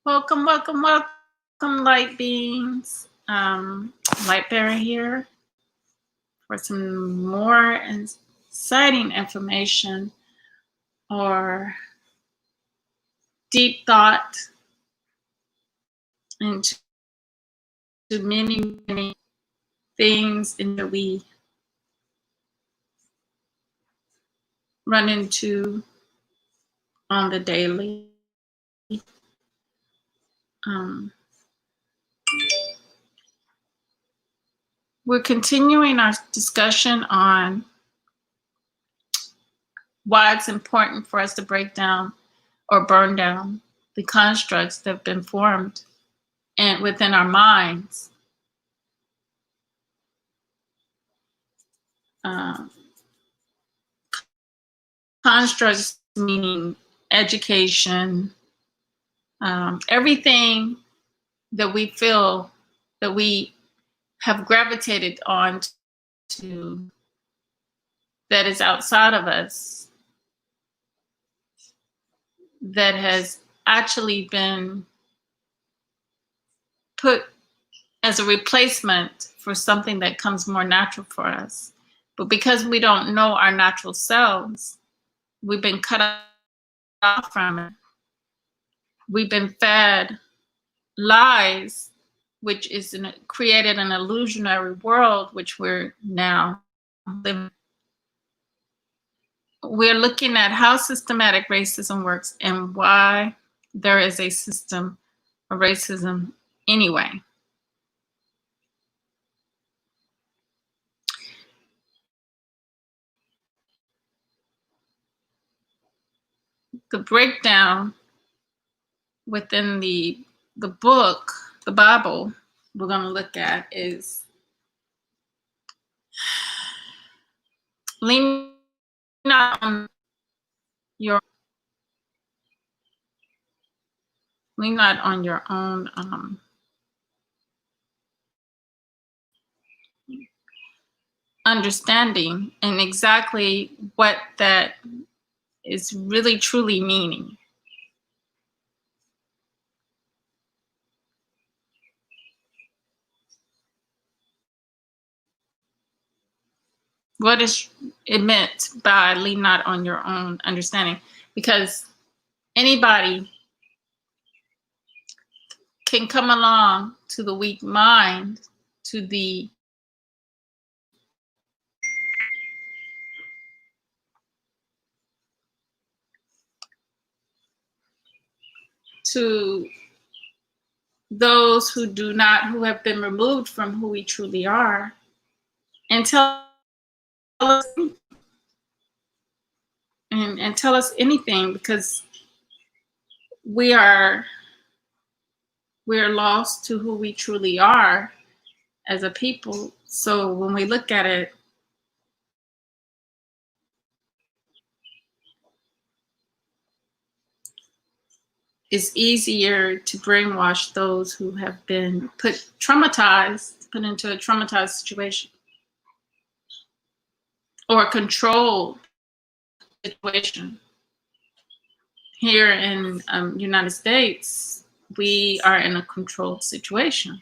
Welcome, welcome, welcome, light beings. Lightbearer here for some more exciting information or deep thought into many, many things that we run into on the daily. We're continuing our discussion on why it's important for us to break down or burn down the constructs that have been formed and within our minds. Constructs meaning education, everything that we feel that we have gravitated on to that is outside of us, that has actually been put as a replacement for something that comes more natural for us. But because we don't know our natural selves, we've been cut off from it. We've been fed lies, which is created an illusionary world, which we're now living. We're looking at how systematic racism works and why there is a system of racism anyway. The breakdown within the book, the Bible, we're going to look at is lean not on your own understanding and exactly what that is really truly meaning. What is it meant by lean not on your own understanding? Because anybody can come along to the weak mind, to those who have been removed from who we truly are, and tell us and tell us anything, because we're lost to who we truly are as a people. So when we look at it, it's easier to brainwash those who have been put into a traumatized situation or a controlled situation. Here in United States, we are in a controlled situation.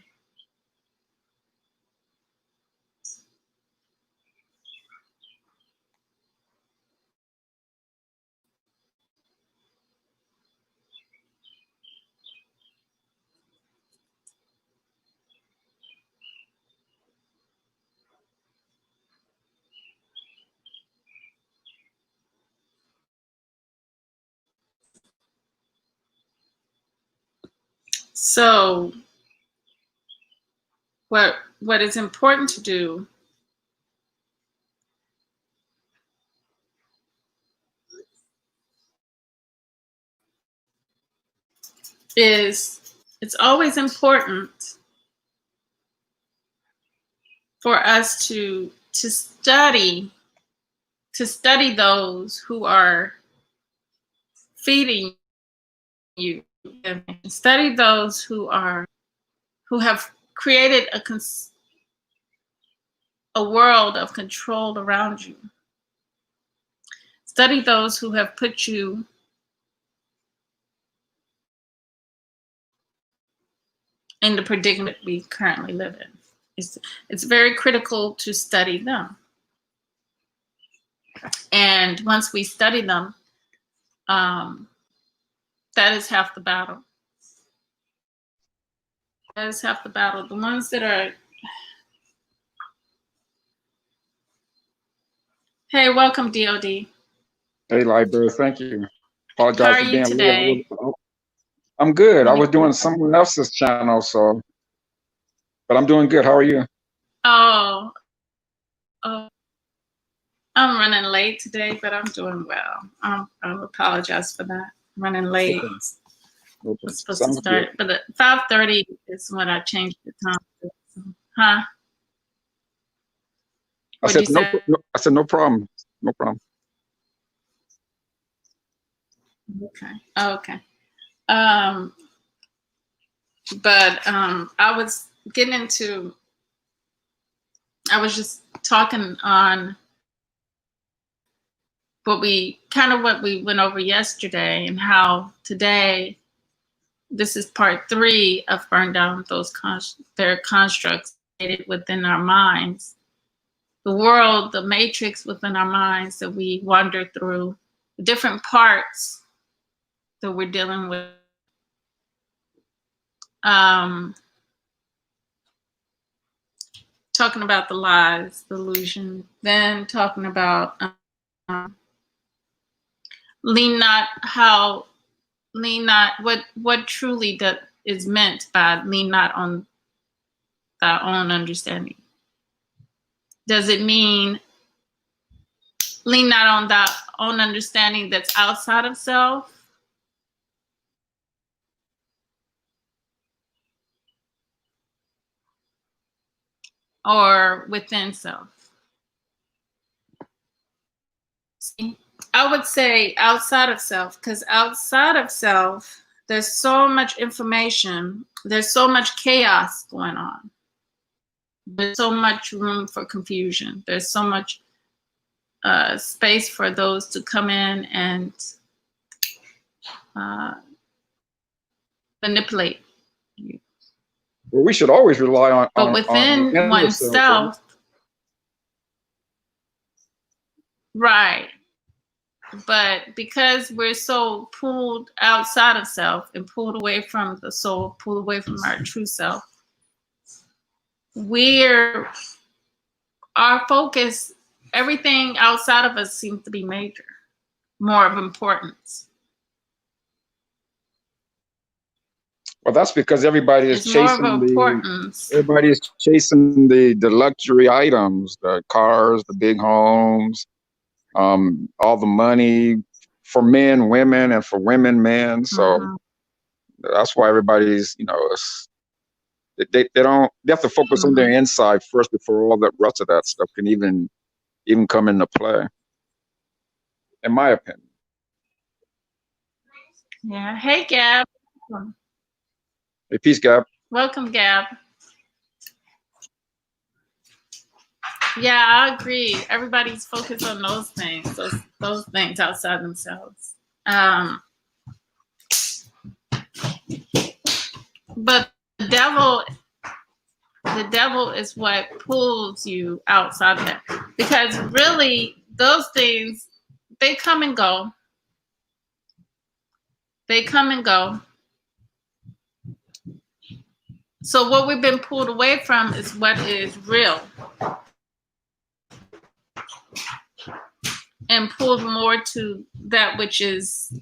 So what is important to do is, it's always important for us to study those who are feeding you, and study those who have created a world of control around you. Study those who have put you in the predicament we currently live in. It's very critical to study them. And once we study them, that is half the battle. That is half the battle. The ones that are... Hey, welcome, DOD. Hey, Library, thank you. Apologize How are for you being today? late. I'm good. I was doing someone else's channel, but I'm doing good. How are you? Oh, I'm running late today, but I'm doing well. I apologize for that. Running late. Okay. It's supposed to start, but at 5:30 is when I changed the time. Huh? I said no problem. No problem. Okay. Oh, okay. But I was getting into... I was just talking on what we went over yesterday, and how today this is part 3 of burn down those their constructs within our minds, the world, the matrix within our minds that we wander through, the different parts that we're dealing with. Talking about the lies, the illusion, then talking about what truly is meant by lean not on thy own understanding. Does it mean lean not on thy own understanding that's outside of self? Or within self? See, I would say outside of self, because outside of self, there's so much information, there's so much chaos going on. There's so much room for confusion. There's so much space for those to come in and manipulate you. Well, we should always rely on. But within oneself, right? But because we're so pulled outside of self and pulled away from the soul, pulled away from our true self, our focus, everything outside of us seems to be major, more of importance. Well, that's because everybody is chasing the luxury items, the cars, the big homes, all the money for men, women, and for women, men. So that's why everybody's, they have to focus on their inside first before all the rest of that stuff can even come into play, in my opinion. Yeah. Hey, Gab. Hey, peace, Gab. Welcome, Gab. Yeah, I agree. Everybody's focused on those things, those things outside themselves. But the devil is what pulls you outside of that. Because really, those things, they come and go. They come and go. So what we've been pulled away from is what is real. And pulled more to that which is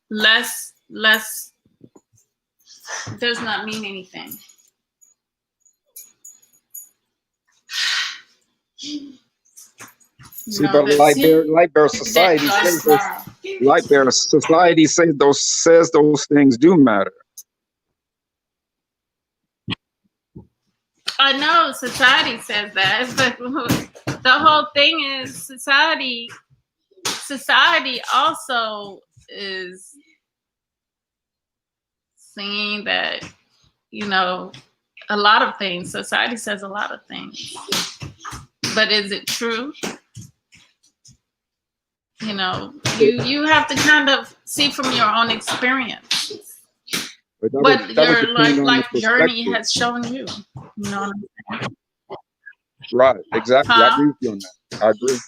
less does not mean anything. See, but Light Bear Society says those things do matter. I know society says that, but the whole thing is society also is saying that, a lot of things. Society says a lot of things. But is it true? You know, you have to kind of see from your own experience But what that would your depend on the life journey perspective. has shown you. You know what I'm saying? Right, exactly. I Huh? agree with you on that. I agree.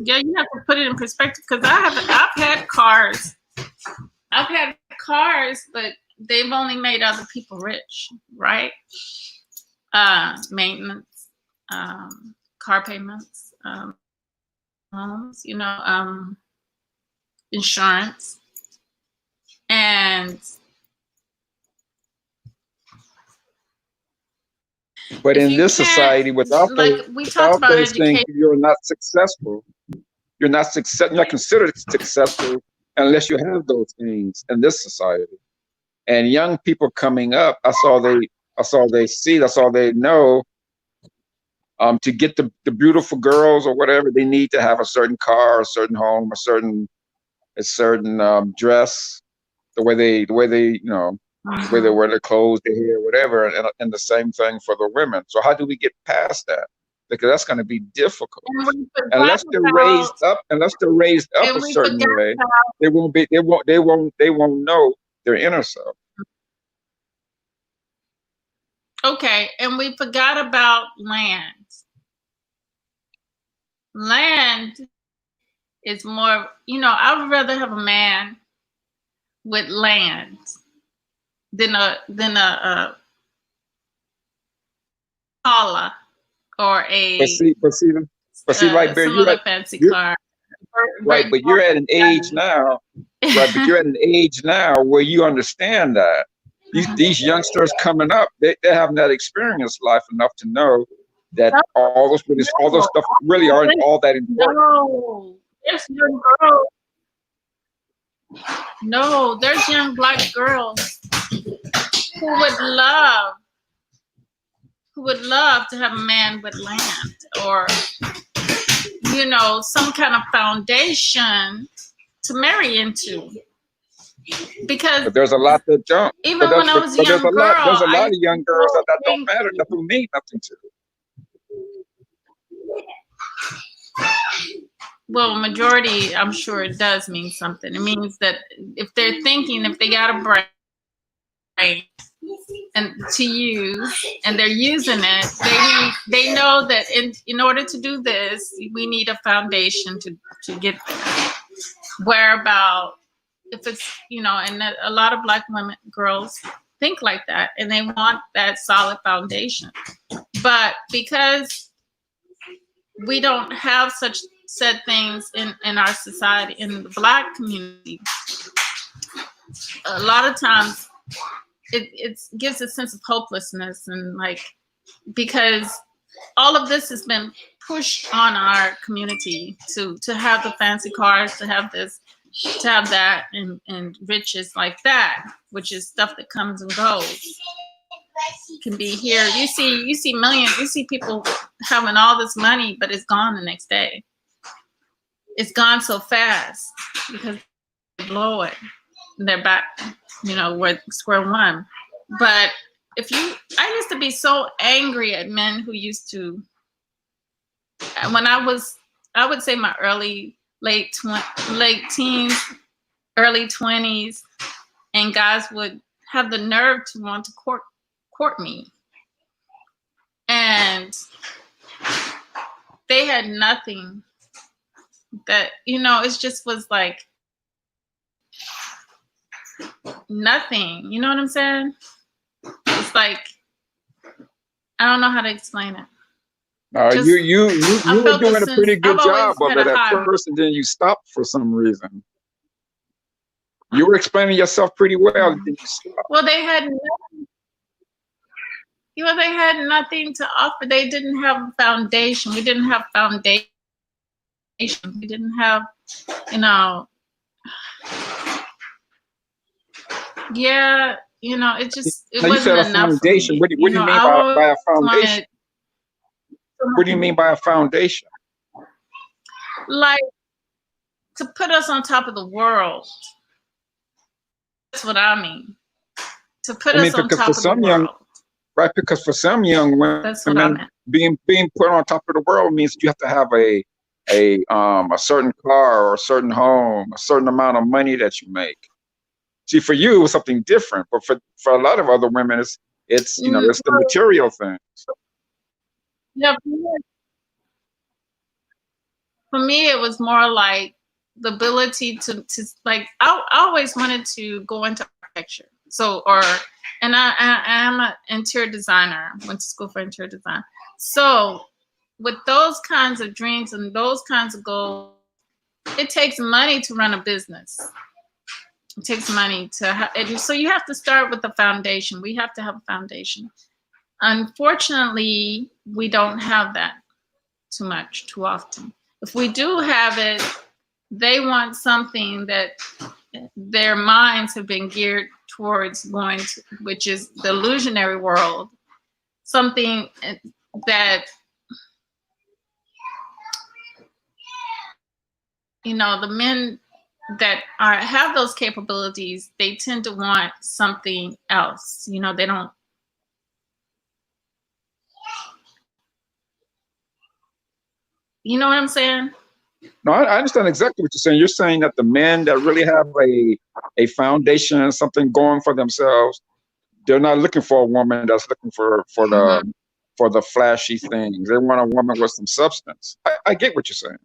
Yeah, you have to put it in perspective because I've had cars. I've had cars, but they've only made other people rich, right? Maintenance, car payments, homes, you know, insurance. And But if in you this can't, society, like we talked without about those things, education. you're not successful. You're not success. You're not considered successful unless you have those things in this society. And young people coming up, that's all they see. That's all they know. To get the beautiful girls or whatever, they need to have a certain car, a certain home, a certain dress, the way they you know the way they wear their clothes, their hair, whatever, and the same thing for the women. So how do we get past that? Because that's going to be difficult And we forgot unless they're about, raised up. Unless they're raised up a and we certain forgot way, about, they won't know their inner self. okay, and we forgot about land. Land is more, you know, I would rather have a man with land than a Paula or But see, like Bear, some other fancy car. right, but you're at an age now, right? But you're at an age now where you understand that these youngsters coming up, they haven't that experienced life enough to know that all those stuff really aren't all that important. No, there's young girls. No, there's young Black girls who would love to have a man with land, or you know, some kind of foundation to marry into. Because But there's a lot that don't. even when I was a young girl, there's a lot of young girls that don't matter, that don't mean nothing to. Well, majority, I'm sure it does mean something. It means that if they're thinking, if they got a brain and to use, and they're using it, they know that in order to do this, we need a foundation to get there. Whereabout, if it's, you know, and a lot of Black women, girls think like that, and they want that solid foundation. But because we don't have such said things in our society, in the Black community, a lot of times it gives a sense of hopelessness, and like, because all of this has been pushed on our community to have the fancy cars, to have this, to have that, and riches like that, which is stuff that comes and goes. Can be here. You see millions. You see people having all this money, but it's gone the next day. It's gone so fast because they blow it. And they're back, you know, we're square one. But I used to be so angry at men who used to, when I would say my late teens, early 20s, and guys would have the nerve to want to court me. And they had nothing that, you know, it just was like nothing. You know what I'm saying? It's like, I don't know how to explain it. You were doing a pretty good job of it at first, and then you stopped for some reason. You were explaining yourself pretty well, and then you stopped. Well, they had nothing. You know, they had nothing to offer. They didn't have a foundation. We didn't have foundation. We didn't have, you know. Yeah, you know, it wasn't enough. Foundation. What do you mean by a foundation? What do you mean by a foundation? Like, to put us on top of the world. That's what I mean. To put us on top of the world. Right, because for some young women, that's what I meant. Being put on top of the world means you have to have a a certain car or a certain home, a certain amount of money that you make. See, for you, it was something different, but for a lot of other women, it's it's the Well, material things. yeah, for me, it was more like the ability to like I always wanted to go into architecture. So and I am an interior designer. Went to school for interior design. So with those kinds of dreams and those kinds of goals, it takes money to run a business. It takes money to so you have to start with the foundation. We have to have a foundation. Unfortunately, we don't have that too often. If we do have it, they want something that their minds have been geared towards going to, which is the illusionary world. Something that, the men that have those capabilities, they tend to want something else. They don't. You know what I'm saying? No, I understand exactly what you're saying. You're saying that the men that really have a foundation and something going for themselves, they're not looking for a woman that's looking for the flashy things. They want a woman with some substance. I get what you're saying,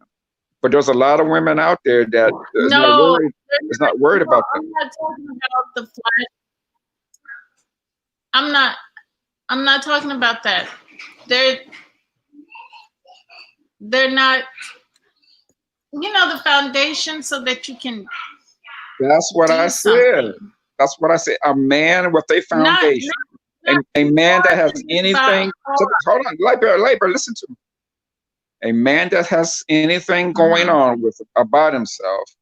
but there's a lot of women out there that is not worried about that. I'm not talking about the flash. I'm not talking about that. They're not, the foundation so that you can. That's what I said. That's what I said. A man with a foundation. A man that has anything. Hold on, Labor, listen to me. A man that has anything going on about himself.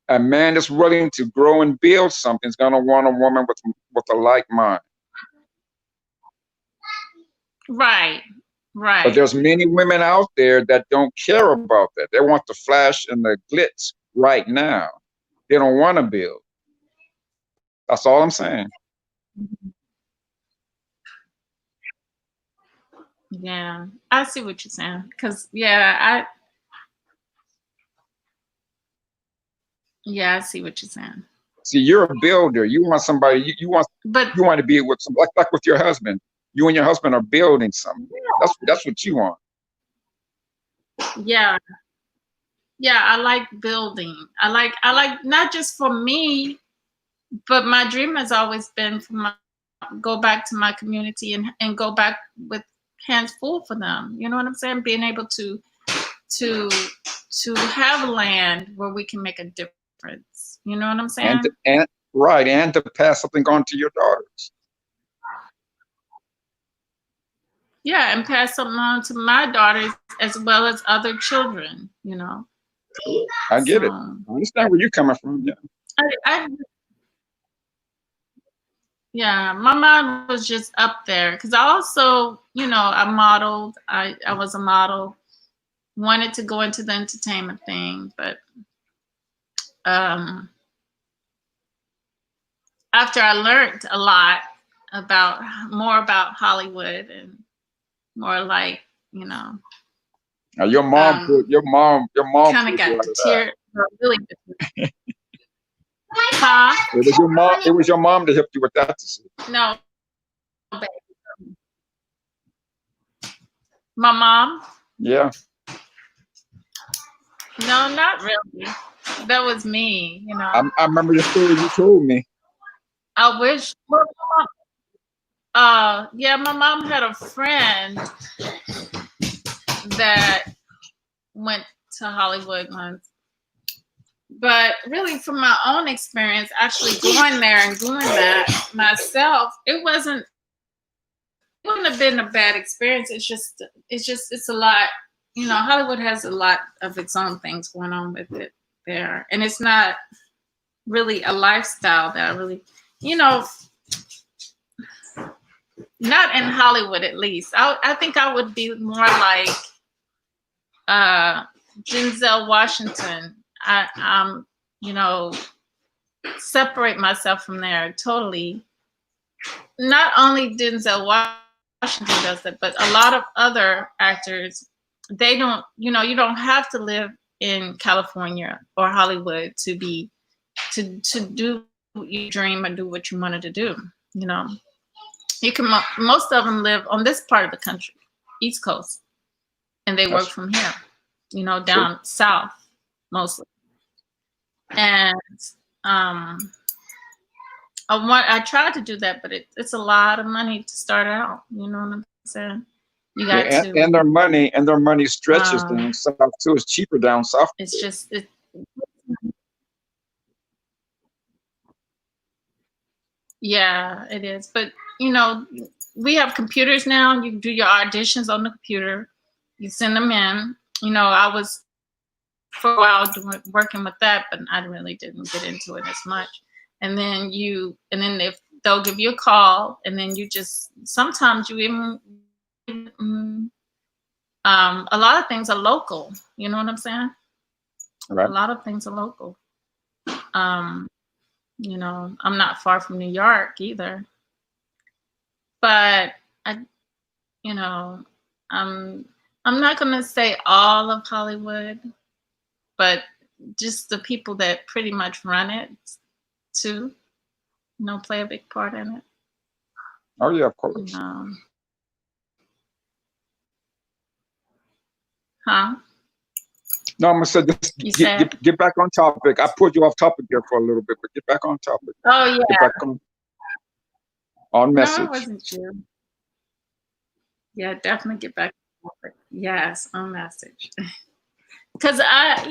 A man that's willing to grow and build something is gonna want a woman with a like mind. Right. Right. But there's many women out there that don't care about that. They want the flash and the glitz right now. They don't want to build. That's all I'm saying. Yeah, I see what you're saying. Because I see what you're saying. See, you're a builder. You want somebody. You want to be with some like with your husband. You and your husband are building something. Yeah. That's what you want. Yeah. Yeah, I like building. I like not just for me, but my dream has always been go back to my community and go back with hands full for them. You know what I'm saying? Being able to have land where we can make a difference. You know what I'm saying? And to pass something on to your daughters. Yeah, and pass something on to my daughters as well as other children, I get it. I understand where you're coming from. Yeah. Yeah, my mind was just up there because I also, I modeled. I was a model. Wanted to go into the entertainment thing, but after I learned a lot more about Hollywood and more like, Now your mom kind of got the tear really. Huh? It was your mom that helped you with that. No, baby. My mom? Yeah. No, not really. That was me, I remember the story you told me. I wish. Yeah, my mom had a friend that went to Hollywood once. But really, from my own experience, actually going there and doing that myself, it wouldn't have been a bad experience. It's a lot. Hollywood has a lot of its own things going on with it there, and it's not really a lifestyle that I really, not in Hollywood at least. I think I would be more like Denzel Washington. Separate myself from there totally. Not only Denzel Washington does it, but a lot of other actors they don't, you know, you don't have to live in California or Hollywood to be to do what you dream and do what you wanted to do. You know, you can most of them live on this part of the country, East Coast, and they work from here. You know, down south mostly. And I tried to do that, but it's a lot of money to start out. You know what I'm saying? You got to, and their money stretches down south too. It's cheaper down south. It's just yeah, it is. But you know, we have computers now. You can do your auditions on the computer. You send them in. You know, I was for a while working with that, but I really didn't get into it as much. And then if they'll give you a call, and then you just sometimes you even a lot of things are local. You know what I'm saying? Right. A lot of things are local. You know, I'm not far from New York either. But you know, I'm not gonna say all of Hollywood, but just the people that pretty much run it too, you know, play a big part in it. Oh yeah, of course. Huh? No, I'm gonna say this. Get back on topic. I put you off topic there for a little bit, but get back on topic. Oh yeah. Get back on message. No, it wasn't you. Yeah, definitely get back on topic. Yes, on message. Because I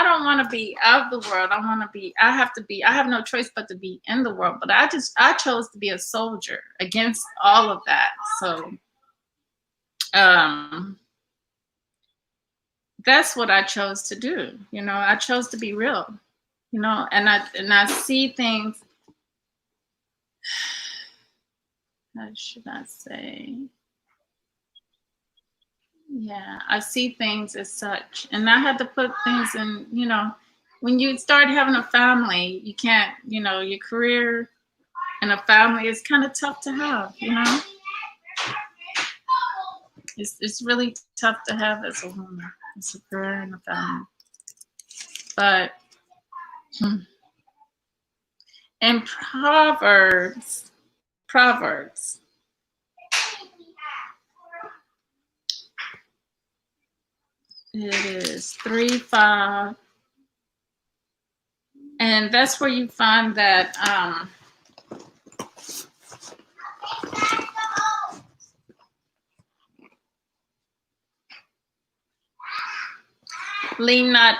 don't want to be out of the world. I have no choice but to be in the world. But I chose to be a soldier against all of that. So that's what I chose to do. You know, I chose to be real, you know, and I see things, how should I say? Yeah, I see things as such. And I had to put things in, you know, when you start having a family, you can't, you know, your career and a family is kind of tough to have, you know. It's really tough to have as a woman. It's a career and a family. But in Proverbs, it is 3:5, and that's where you find that lean not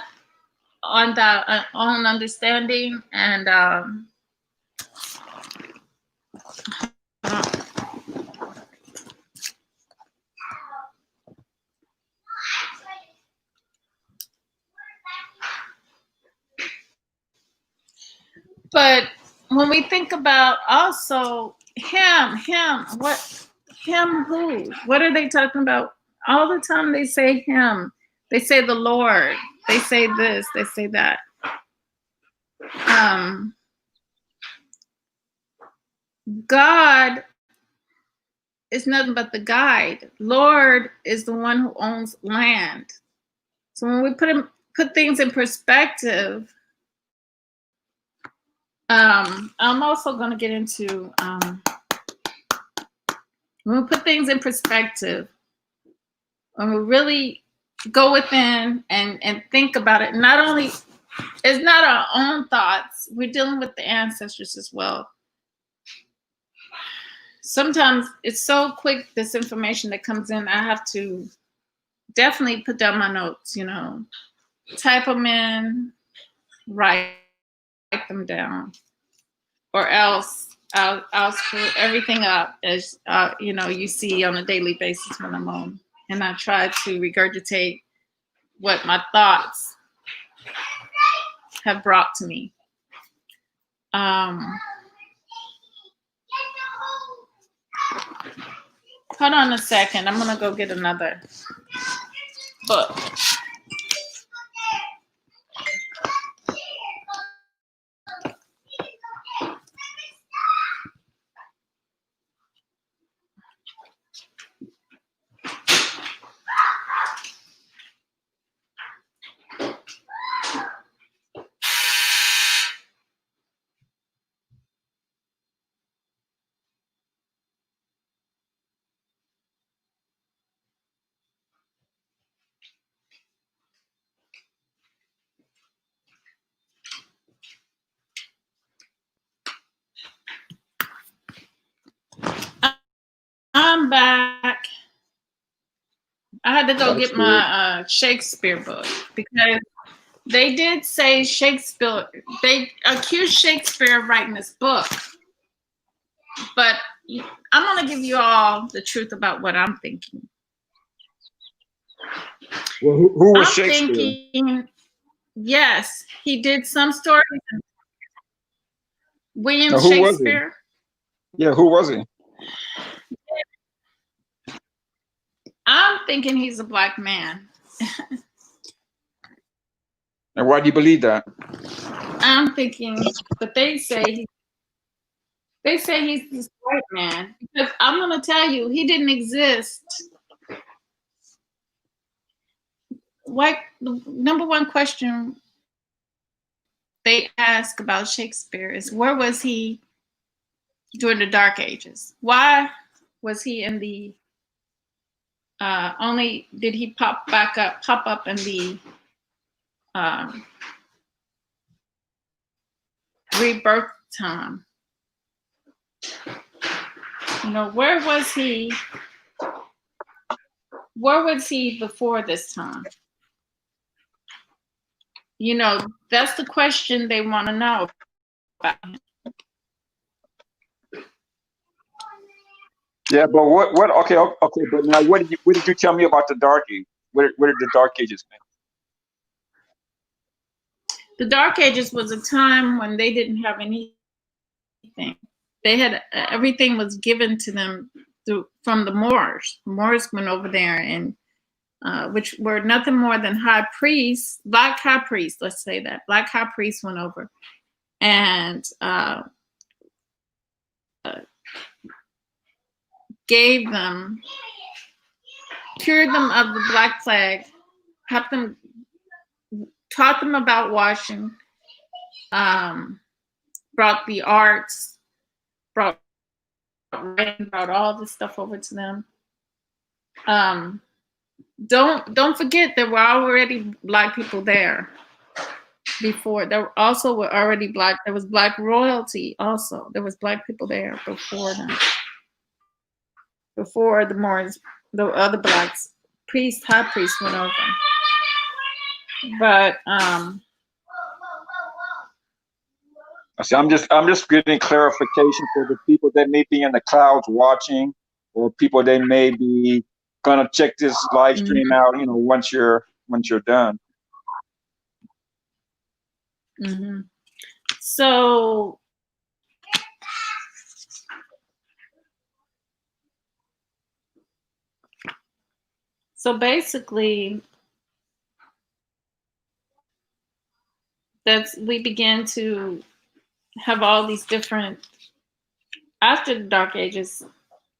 on thy own understanding, and but when we think about also him, who? What are they talking about? All the time they say him. They say the Lord. They say this. They say that. God is nothing but the guide. Lord is the one who owns land. So when we put things in perspective, I'm also going to get into when we put things in perspective, when we really go within and think about it, not only it's not our own thoughts, we're dealing with the ancestors as well. Sometimes it's so quick, this information that comes in, I have to definitely put down my notes, you know, type them in, write them down, or else I'll screw everything up, as you know, you see on a daily basis when I'm on, and I try to regurgitate what my thoughts have brought to me. Hold on a second. I'm gonna go get another book. back. I had to go That's get good. my Shakespeare book because they did say Shakespeare. They accused Shakespeare of writing this book, but I'm gonna give you all the truth about what I'm thinking. Well, who was I'm Shakespeare? thinking, yes, he did some stories. William Now, who was he? Shakespeare. Yeah, who was he? I'm thinking he's a black man. And why do you believe that? I'm thinking, but they say he's this white man because I'm gonna tell you he didn't exist. What the number one question they ask about Shakespeare is where was he during the Dark Ages? Why was he in the only did he pop up in the rebirth time? You know, where was he before this time? You know, that's the question they want to know about him. Yeah, but what? Okay, but now what did you tell me about the Dark Age? Where did the Dark Ages come? The Dark Ages was a time when they didn't have anything. They had everything was given to them from the Moors. The Moors went over there and which were nothing more than high priests, black high priests. Let's say that black high priests went over and gave them, cured them of the Black Plague, helped them, taught them about washing, brought the arts, brought all this stuff over to them. Don't forget there were already black people there before. There also were already black. There was black royalty also. There was black people there before them. Before the Moors, the other blacks, high priests went over. But See, I'm just getting clarification for the people that may be in the clouds watching, or people that may be gonna check this live stream out. You know, once you're done. Mm-hmm. So basically, we began to have all these different, after the Dark Ages,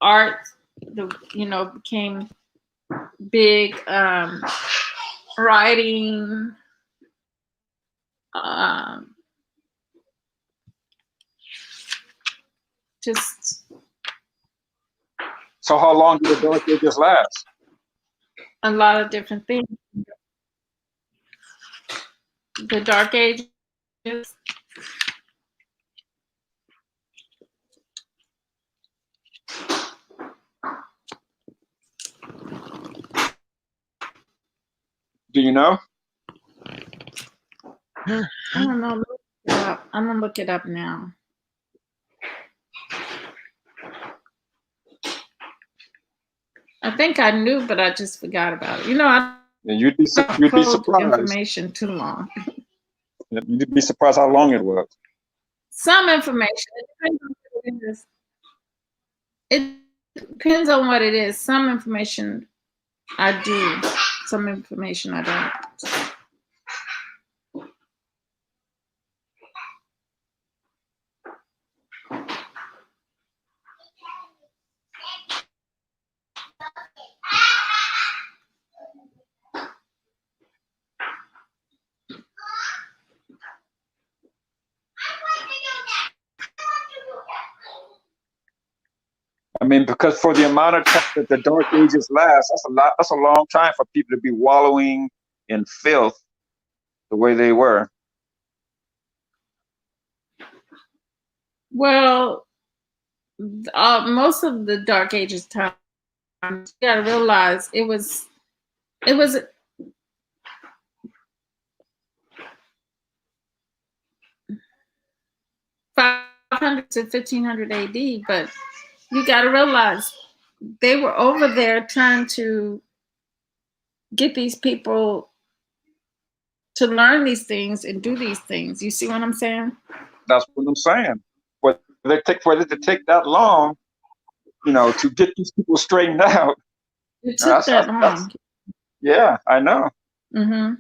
art, became big, writing, just. So how long did the Dark Ages last? A lot of different things. The Dark Ages. Do you know? I don't know. Look it up. I'm gonna look it up now. I think I knew, but I just forgot about it. You know, You'd be surprised. Information too long. You'd be surprised how long it was. Some information. It depends on what it is. It depends on what it is. Some information I do. Some information I don't. I mean, because for the amount of time that the Dark Ages last, that's a long time for people to be wallowing in filth the way they were. Well, most of the Dark Ages time You gotta realize it was 500 to 1500 AD, but you gotta realize they were over there trying to get these people to learn these things and do these things. You see what I'm saying? That's what I'm saying. For it to take that long, to get these people straightened out. It took that long. Yeah, I know. Mm-hmm.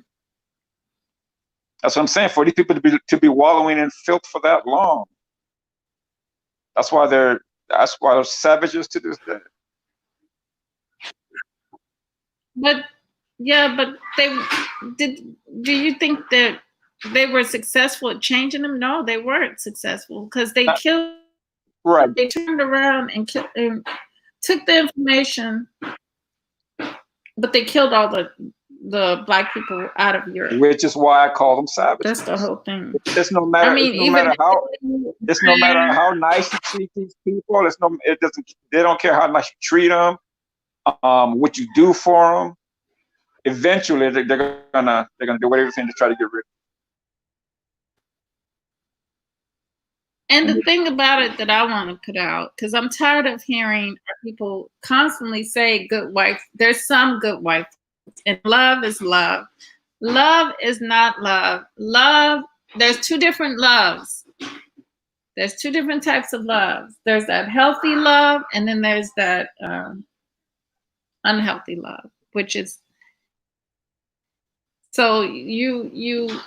That's what I'm saying. For these people to be wallowing in filth for that long. That's why they're savages to this day. But yeah, but do you think that they were successful at changing them? No, they weren't successful because they killed. Right. They turned around and killed and took the information, but they killed all the black people out of Europe. Which is why I call them savages. That's the whole thing. It's no matter. I mean, no matter how nice you treat these people. They don't care how much you treat them, what you do for them. Eventually, they're gonna do everything to try to get rid of. And the thing about it that I want to put out, because I'm tired of hearing people constantly say good wife. There's some good wife, and love is love. Love is not love. Love, there's two different loves. There's two different types of love. There's that healthy love, and then there's that unhealthy love, which is, so you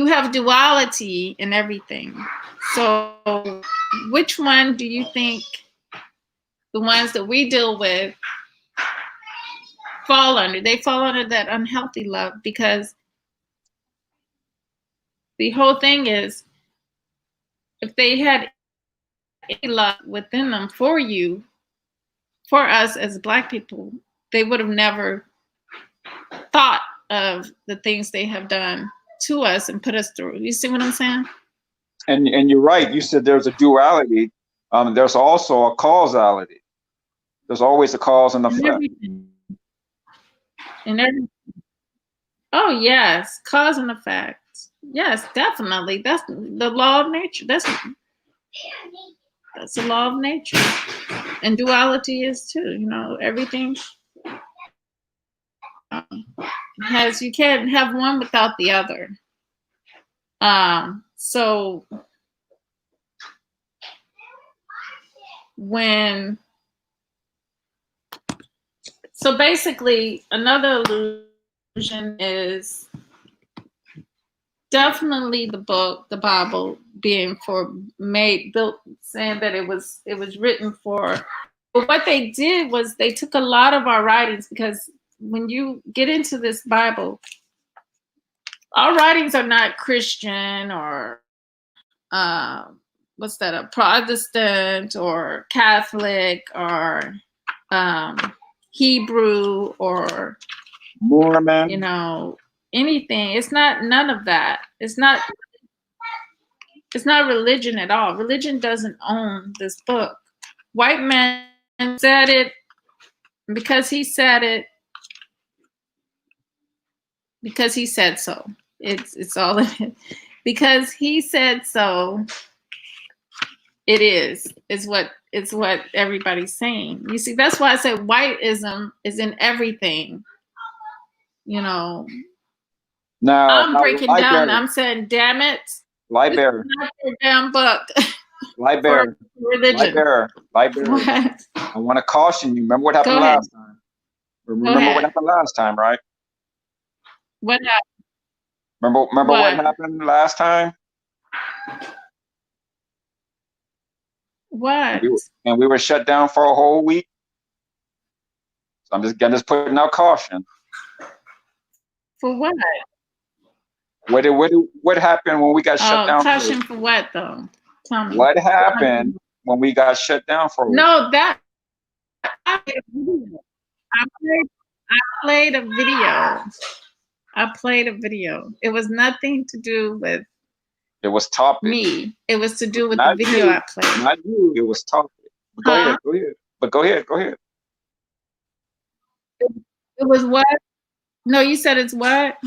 have duality in everything. So which one do you think the ones that we deal with fall under? They fall under that unhealthy love, because the whole thing is, if they had any love within them for you, for us as Black people, they would have never thought of the things they have done to us and put us through. You see what I'm saying? And you're right. You said there's a duality. There's also a causality. There's always a cause and effect. In everything. Oh yes, cause and effect. Yes, definitely. That's the law of nature. That's the law of nature. And duality is too. Everything you can't have one without the other. So basically another illusion is definitely the book, the Bible, being built, saying that it was written for. But what they did was they took a lot of our writings, because when you get into this Bible, our writings are not Christian or what's that, a Protestant or Catholic or Hebrew or Mormon, anything. It's not, none of that. It's not religion at all. Religion doesn't own this book. White man said it because he said it, because he said so. It's all it is. Because he said so, it is what everybody's saying. You see, that's why I said whiteism is in everything. Now I'm breaking down. I'm saying, damn it, Library, not your damn book. Library, religion. Library. What? I want to caution you. Remember what happened last time? Remember what happened last time, right? What happened? Remember what happened last time? What? And we were shut down for a whole week. So I'm just putting out caution. For what? What happened when we got shut down? Caution for what though? Tell me. What happened when we got shut down for a week? No, I played a video. I played a video. It was nothing to do with It was topic. Me. It was to do with the Not video you. I played. Not you. It was topic. Go Huh? ahead. Go ahead. But go ahead. Go ahead. It was what? No, you said it's what?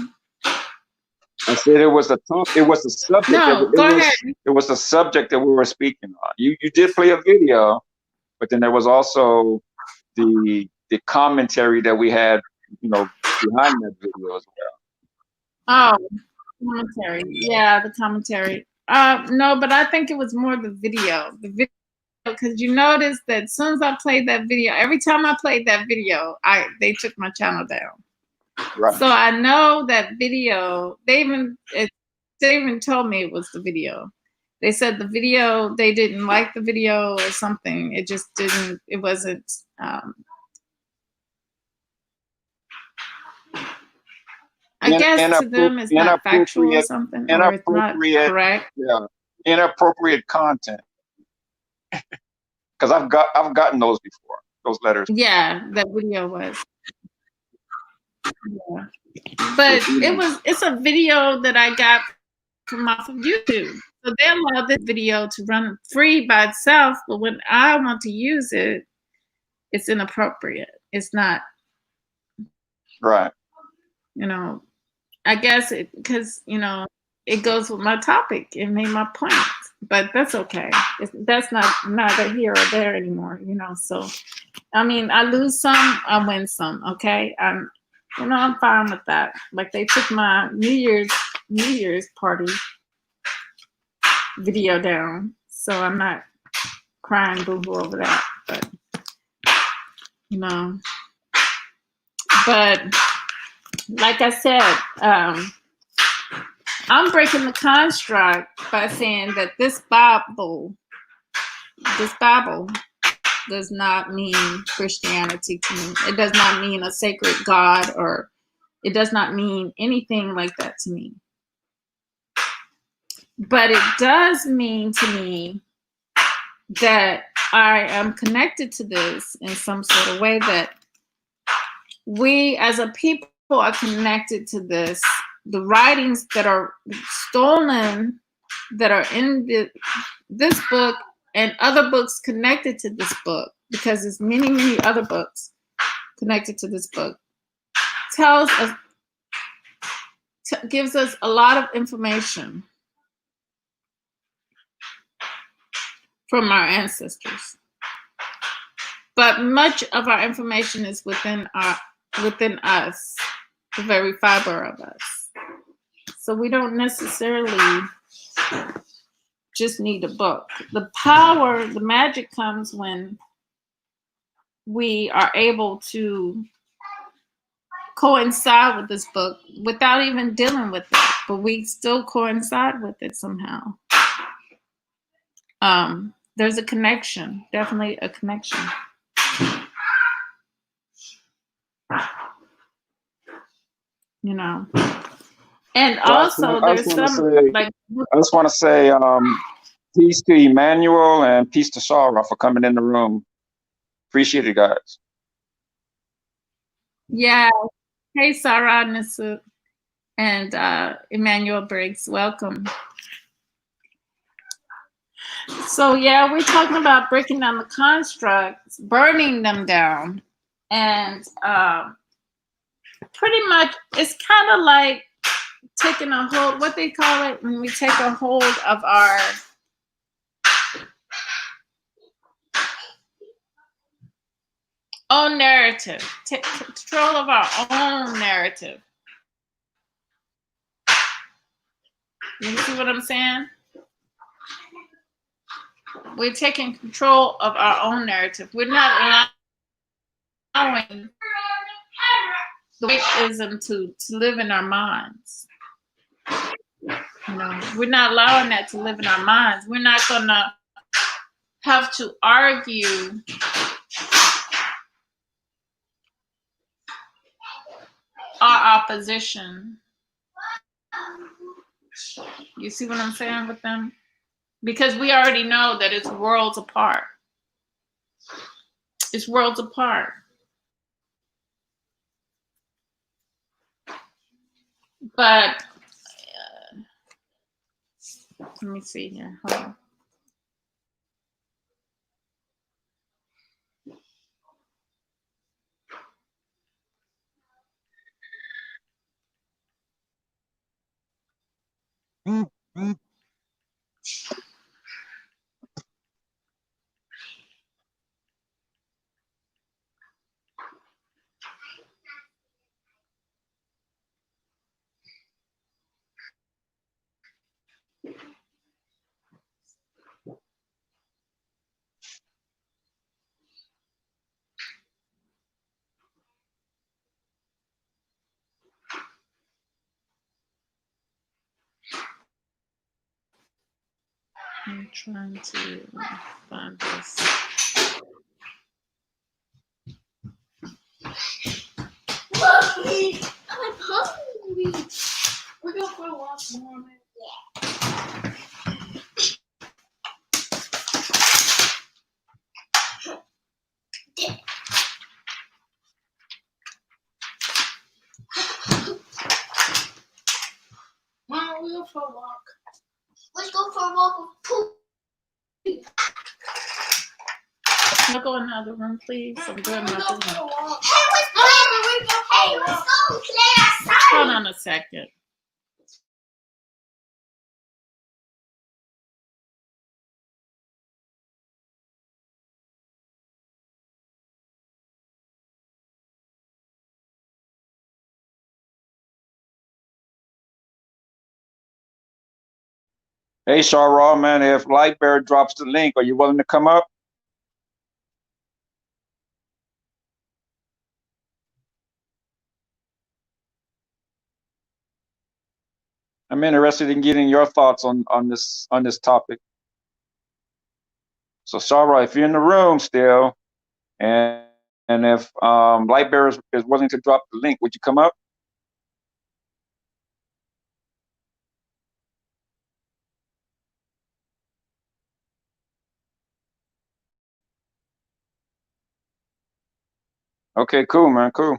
I said it was a top. It was the subject. No, go ahead. It was the subject that we were speaking on. You did play a video, but then there was also the commentary that we had, you know, behind that video as Oh, commentary. Yeah, the commentary. No, but I think it was more the video. The video, because you notice that as soon as I played that video, every time I played that video, they took my channel down. well. Right. So I know that video. They even told me it was the video. They said the video, they didn't like the video or something. It just didn't. It wasn't. I guess to them it's not factual or something, or it's not correct. Yeah, inappropriate content. Because I've gotten those before, those letters. Yeah, that video was. Yeah. But it's a video that I got from off of YouTube. So they allow this video to run free by itself, but when I want to use it, it's inappropriate. It's not. Right. You know, I guess because, you know, it goes with my topic. It made my point. But that's okay. That's not neither here or there anymore, you know. So, I mean, I lose some, I win some, okay? I'm fine with that. Like, they took my New Year's party video down, so I'm not crying boo-hoo over that. But, you know. But, like I said, I'm breaking the construct by saying that this Bible does not mean Christianity to me. It does not mean a sacred God, or it does not mean anything like that to me. But it does mean to me that I am connected to this in some sort of way, that we as a people are connected to this. The writings that are stolen, that are in this book and other books connected to this book, because there's many, many other books connected to this book, tells us, gives us a lot of information from our ancestors. But much of our information is within us, the very fiber of us. So we don't necessarily just need a book. The power, the magic comes when we are able to coincide with this book without even dealing with it, but we still coincide with it somehow. There's a connection, definitely a connection. You know. And also, there's some, like, I just want to say peace to Emmanuel and peace to Shara for coming in the room. Appreciate it, guys. Yeah. Hey, Sarah Nisu and Emmanuel Briggs, welcome. So, yeah, we're talking about breaking down the constructs, burning them down. And pretty much, it's kind of like taking a hold, what they call it, when we take a hold of our own narrative, take control of our own narrative. You see what I'm saying? We're taking control of our own narrative. We're not allowing the racism to live in our minds. You know, we're not allowing that to live in our minds. We're not gonna have to argue our opposition. You see what I'm saying with them? Because we already know that it's worlds apart. It's worlds apart. But Let me see here. Hold on. I'm trying to find this. Mommy, I'm hungry. We're going for a walk, Mom. Yeah. Mom, we'll go for a walk. Let's go for a walk with Pooh. Can I go in another room, please? I'm doing Let's go nothing. for a walk. Hey, let's go play outside. Hold on a second. Hey, Shara, man, if Lightbearer drops the link, are you willing to come up? I'm interested in getting your thoughts on this topic. So, Shara, if you're in the room still, and if Lightbearer is willing to drop the link, would you come up? Okay, cool, man, cool.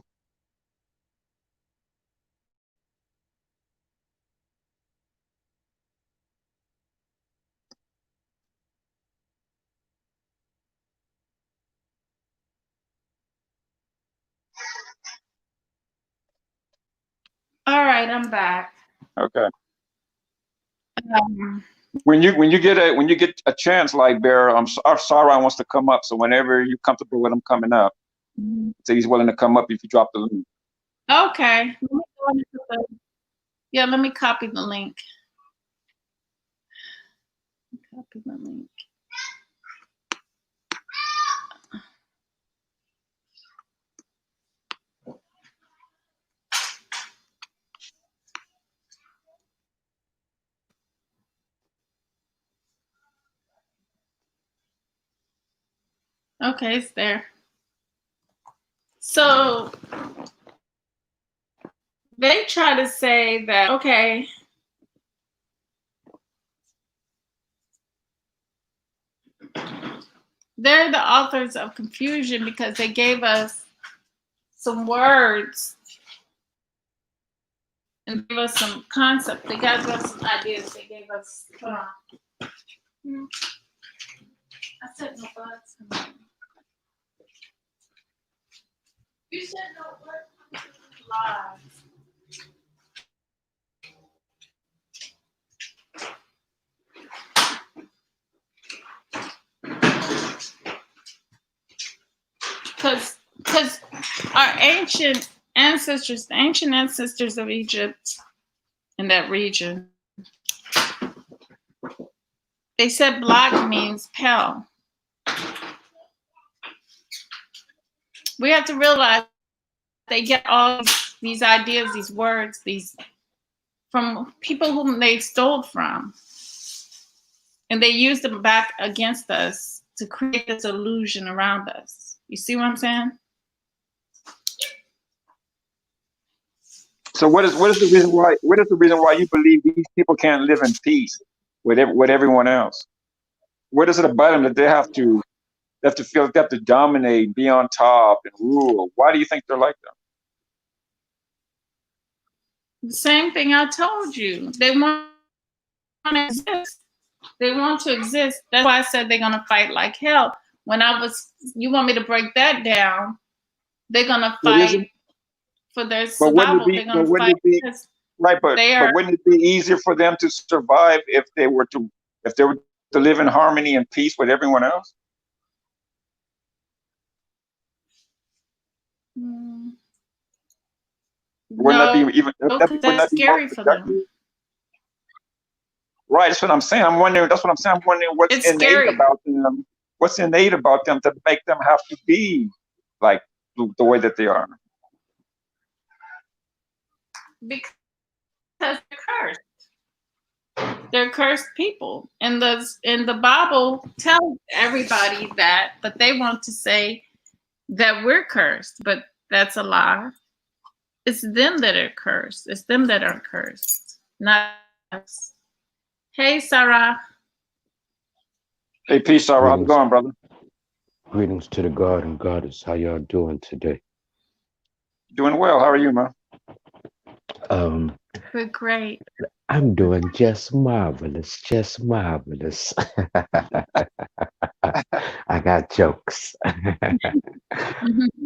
All right, I'm back. Okay. Um, When you get a chance, Lightbearer, Shara wants to come up. So whenever you're comfortable with him coming up, so he's willing to come up if you drop the link. okay. Let me go into yeah, let me copy the link. Copy the link. Okay, it's there. So they try to say that, okay, they're the authors of confusion because they gave us some words and gave us some concepts. They gave us some ideas. They gave us. I said no buts. You said no buts. Lies. Because our ancient ancestors, the ancient ancestors of Egypt in that region, they said black means pale. We have to realize they get all these ideas, these words, these from people whom they stole from. And they use them back against us to create this illusion around us. You see what I'm saying? So what is the reason why you believe these people can't live in peace with everyone else? What is it about them that they have to feel they have to dominate, be on top, and rule? Why do you think they're like that? The same thing I told you. They want want to exist. They want to exist. That's why I said they're gonna fight like hell. You want me to break that down? They're gonna fight for their survival. They're gonna fight because right? But wouldn't it be easier for them to survive if they were to live in harmony and peace with everyone else? Wouldn't that be even? That's scary for them. Right, that's what I'm saying. I'm wondering. That's what I'm saying. I'm wondering what's innate about them. What's innate about them to make them have to be like the way that they are? Because they're cursed. They're cursed people, and the Bible tells everybody that, but they want to say that we're cursed, but that's a lie. It's them that are cursed. It's them that are cursed, not us. Hey, Sarah. Hey, peace, Sarah. How's it going, brother? Greetings to the God and Goddess. How y'all doing today? Doing well. How are you, man? We're great. I'm doing just marvelous. Just marvelous. I got jokes.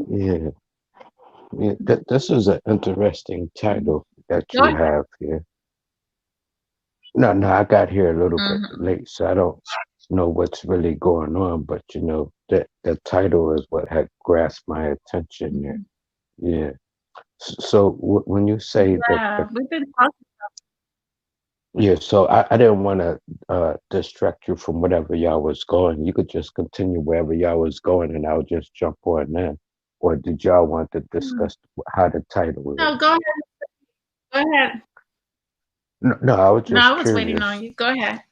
Yeah. This is an interesting title that you have here. No, I got here a little bit late, so I don't know what's really going on, but you know, the title is what had grasped my attention there. Yeah. So when you say that, we've been talking about. Yeah, so I didn't want to distract you from whatever y'all was going. You could just continue wherever y'all was going, and I'll just jump on then. Or did y'all want to discuss how the title is? No, go ahead. Go ahead. No, I was just I was curious. waiting on you. Go ahead.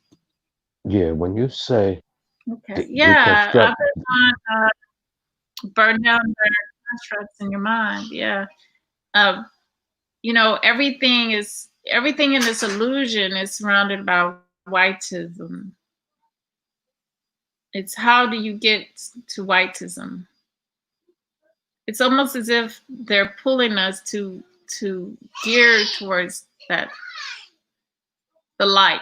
Yeah, when you say okay, yeah, I've been on burn down the constructs in your mind. Yeah, you know, everything in this illusion is surrounded by whiteism. It's how do you get to whiteism? It's almost as if they're pulling us to gear towards that, the light.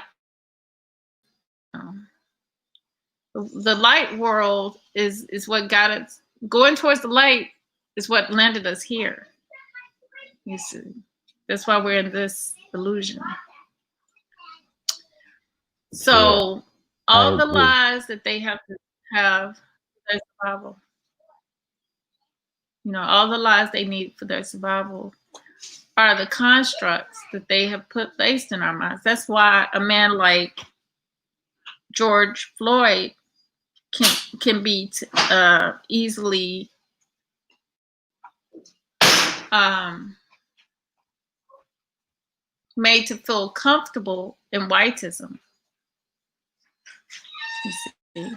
The light world is what got us going towards the light. Is what landed us here. You see, that's why we're in this illusion. So all the lies that they have to have for their survival, you know, all the lies they need for their survival are the constructs that they have placed in our minds. That's why a man like George Floyd can be easily made to feel comfortable in whiteism. You see,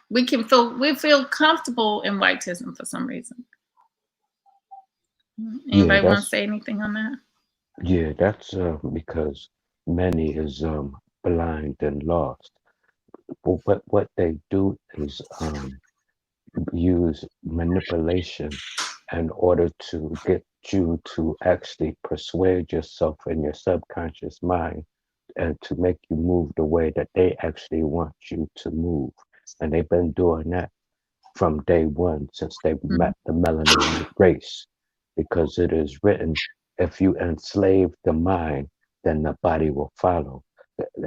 we feel comfortable in whiteism for some reason. Anybody want to say anything on that? Yeah, that's because many is blind and lost. But what they do is use manipulation in order to get you to actually persuade yourself in your subconscious mind and to make you move the way that they actually want you to move. And they've been doing that from day one since they met the melanated race, because it is written, if you enslave the mind, then the body will follow.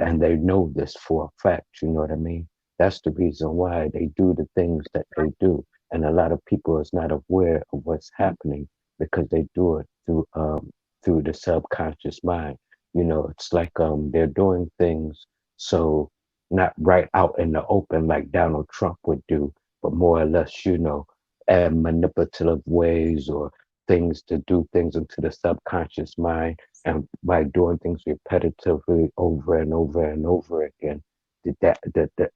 And they know this for a fact, you know what I mean? That's the reason why they do the things that they do. And a lot of people is not aware of what's happening because they do it through the subconscious mind. You know, it's like they're doing things so not right out in the open like Donald Trump would do, but more or less, you know, and manipulative ways or things to do things into the subconscious mind. And by doing things repetitively over and over and over again, that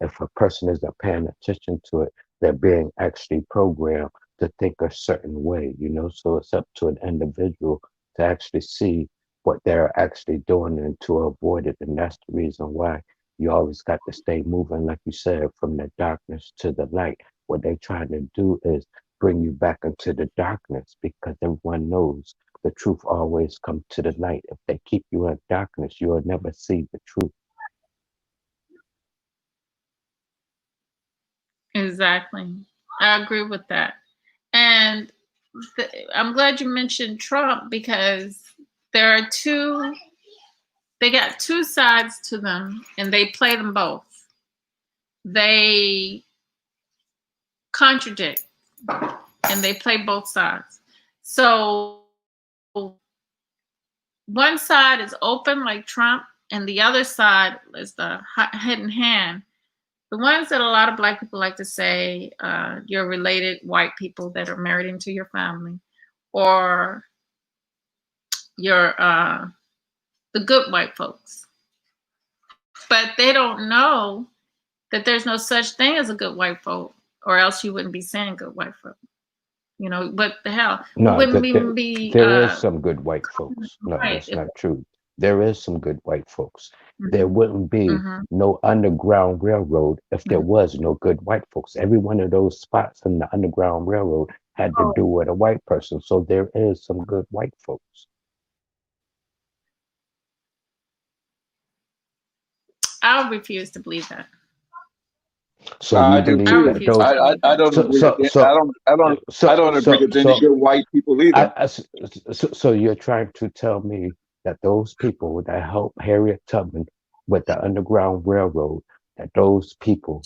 if a person isn't paying attention to it, they're being actually programmed to think a certain way, you know? So it's up to an individual to actually see what they're actually doing and to avoid it. And that's the reason why you always got to stay moving, like you said, from the darkness to the light. What they're trying to do is bring you back into the darkness, because everyone knows the truth always comes to the light. If they keep you in darkness, you will never see the truth. Exactly. I agree with that. And I'm glad you mentioned Trump because there are they got two sides to them and they play them both. They contradict and they play both sides. So one side is open like Trump and the other side is the hidden hand. The ones that a lot of Black people like to say, you're related white people that are married into your family, or you're the good white folks. But they don't know that there's no such thing as a good white folk, or else you wouldn't be saying good white folk. You know, what the hell? No, Wouldn't even be. there is some good white folks. No, right. that's not true. There is some good white folks. There wouldn't be no Underground Railroad if there was no good white folks. Every one of those spots in the Underground Railroad had to do with a white person. So there is some good white folks. I refuse to believe that. So I you do believe too. that those? I don't agree. I don't agree with any good white people either. So you're trying to tell me that those people that helped Harriet Tubman with the Underground Railroad, that those people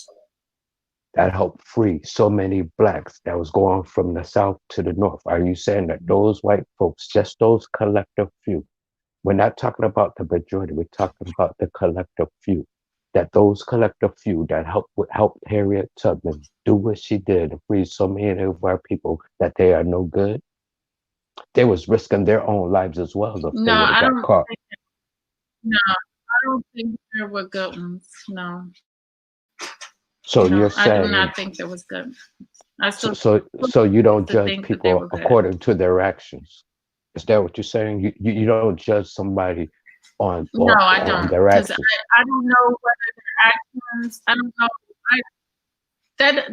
that helped free so many blacks that was going from the South to the North, are you saying that those white folks, just those collective few, we're not talking about the majority, we're talking about the collective few, that those collective few that helped Harriet Tubman do what she did and free so many of our people, that they are no good? They was risking their own lives as well if they would have got caught. No, I don't think there were good ones. No. So you're saying, I do not think there was good. So you don't judge people according to their actions. Is that what you're saying? You don't judge somebody on I don't, their actions. I don't know whether their actions. I don't know.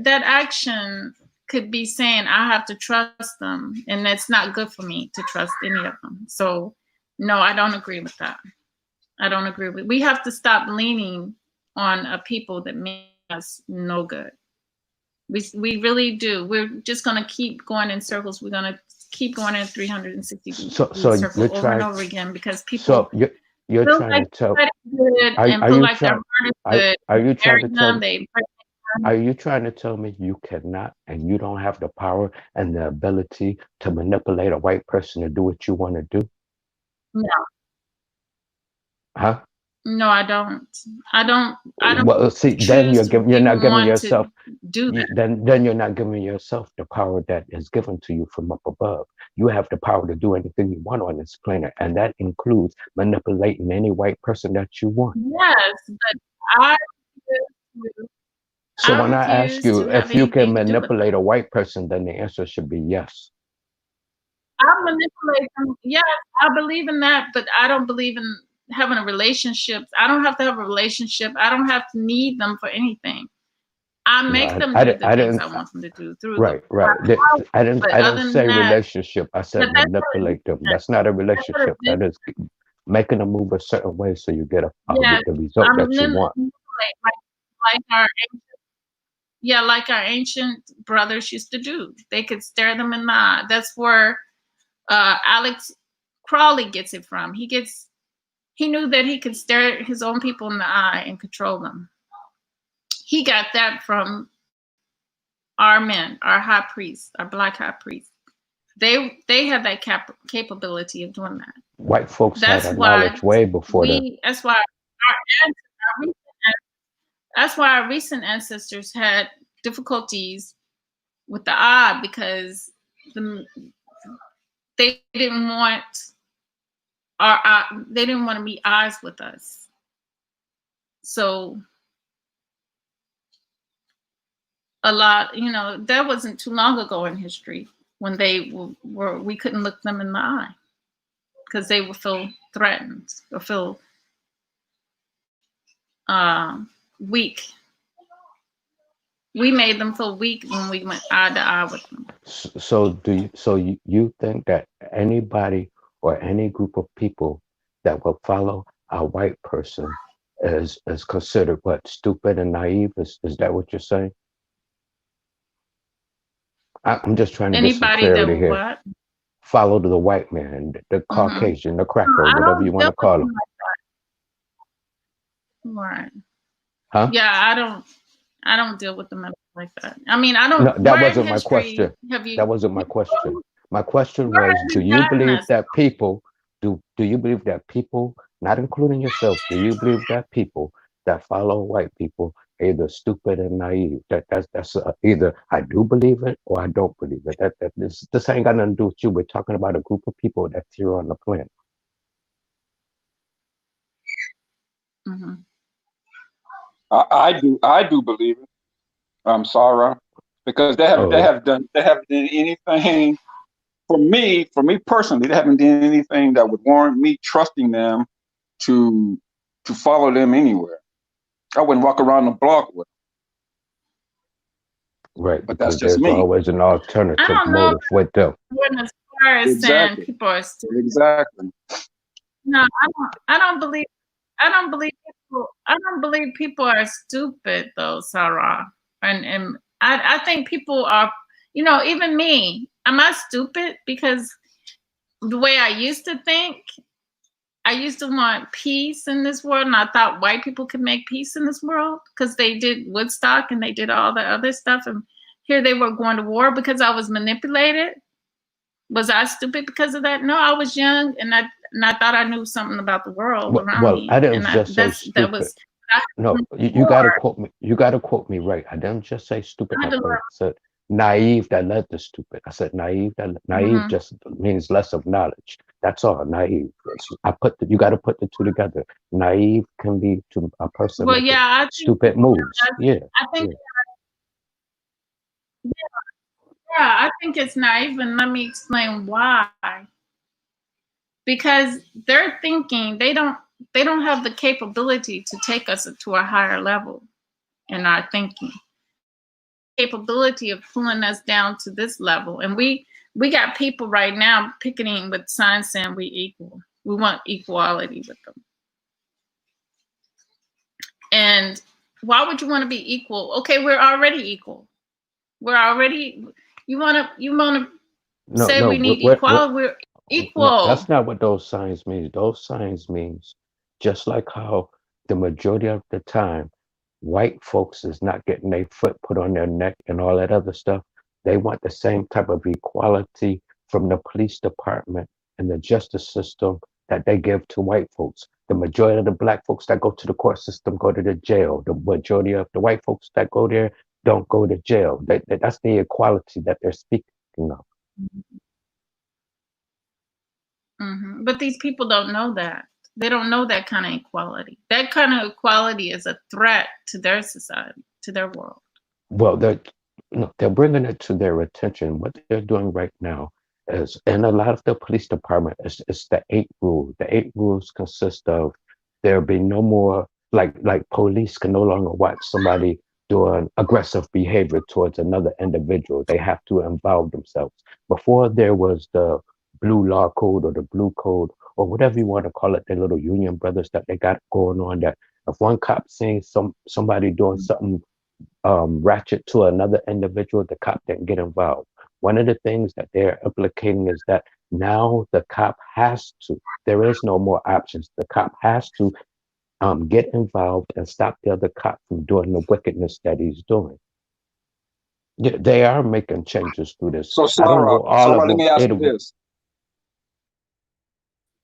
That action could be saying I have to trust them, and that's not good for me to trust any of them. So no, I don't agree with that. I don't agree with. We have to stop leaning on a people that make us no good. We really do. We're just gonna keep going in circles. We're gonna keep going in 360 circles over and over again because people. So you're trying to tell. Are you trying to tell me? Are you trying to tell me you cannot and you don't have the power and the ability to manipulate a white person to do what you want to do? No. Huh? No, I don't. I don't. Well, see, then you're not giving yourself. Do that. Then you're not giving yourself the power that is given to you from up above. You have the power to do anything you want on this planet, and that includes manipulating any white person that you want. Yes, but I. So when I ask you if you can manipulate a white person, then the answer should be yes. I manipulate them. Yes, I believe in that, but I don't believe in having a relationship. I don't have to have a relationship. I don't have to need them for anything. I make them do the things I want them to do. Right. I didn't say relationship. I said manipulate them. That's not a relationship. That is making them move a certain way so you get the result that you want. Like our ancient brothers used to do. They could stare them in the eye. That's where Alex Crowley gets it from. He knew that he could stare his own people in the eye and control them. He got that from our men, our high priests, our black high priests. They had that capability of doing that. White folks had that knowledge way before that. That's why our recent ancestors had difficulties with the eye because they didn't want they didn't want to be eyes with us. So a lot, that wasn't too long ago in history when they we couldn't look them in the eye because they would feel threatened or feel weak. We made them feel weak when we went eye to eye with them. So you think that anybody or any group of people that will follow a white person is considered what, stupid and naive? Is that what you're saying? I'm just trying to get some Anybody that clarity will here. what? Follow the white man, the Caucasian, the cracker, I whatever don't you want to deal with call them him. like that. Right. Huh? Yeah, I don't deal with them like that. I mean, I No, don't. that Where in wasn't my history question. have you? That wasn't my question. My question Where was, have do you you gotten believe us? that people do you believe that people, not including yourself, do you believe that people that follow white people are either stupid and naive? That's either I do believe it or I don't believe it. That this ain't got nothing to do with you. We're talking about a group of people that's here on the planet. Mm-hmm. I do believe it. Sarah, because they Oh, haven't done anything for me personally. They haven't done anything that would warrant me trusting them to follow them anywhere. I wouldn't walk around the block with them, right, but that's because just there's me. always an I alternative don't know motive with them. when as far as saying Exactly. people are stupid. Exactly. No, I don't believe. I don't believe people. I don't believe people are stupid though, Sarah. And I think people are. You know, even me. Am I stupid? Because the way I used to think, I used to want peace in this world, and I thought white people could make peace in this world because they did Woodstock and they did all the other stuff, and here they were going to war because I was manipulated. Was I stupid because of that? No, I was young and I thought I knew something about the world around Well, I me, didn't and just say that stupid. was I No, you got to war. quote me. You got to quote me right. I didn't just say stupid. I had to I learn. said naive that led to stupid. I said naive. That naive Mhm. just means less of knowledge. That's all. Naive. You got to put the two together. Naive can lead to a person Well, making yeah, I think stupid moves. Yeah, I think yeah. yeah, I think it's naive, and let me explain why. Because they're thinking they don't have the capability to take us to a higher level in our thinking. Capability of pulling us down to this level, and we got people right now picketing with signs saying we want equality with them. And why would you want to be equal? Okay, we're already equal. We're already you want to No, say no. we need We're equality. We're no. equal. That's not what those signs mean. Those signs means just like how the majority of the time white folks is not getting their foot put on their neck and all that other stuff. They want the same type of equality from the police department and the justice system that they give to white folks. The majority of the black folks that go to the court system go to the jail. The majority of the white folks that go there don't go to jail. That's the equality that they're speaking of. Mm-hmm. But these people don't know that. They don't know that kind of equality. That kind of equality is a threat to their society, to their world. Well, they're bringing it to their attention. What they're doing right now is, in a lot of the police department, it's the 8 rule. The 8 rules consist of there be no more like police can no longer watch somebody doing aggressive behavior towards another individual. They have to involve themselves. Before there was the blue law code or the blue code or whatever you want to call it, the little union brothers that they got going on. That if one cop sees somebody doing something ratchet to another individual, the cop didn't get involved. One of the things that they're implicating is that now the cop has to, there is no more options. The cop has to get involved and stop the other cop from doing the wickedness that he's doing. Yeah, they are making changes through this. So I don't Sarah, know all of let them. me ask you this.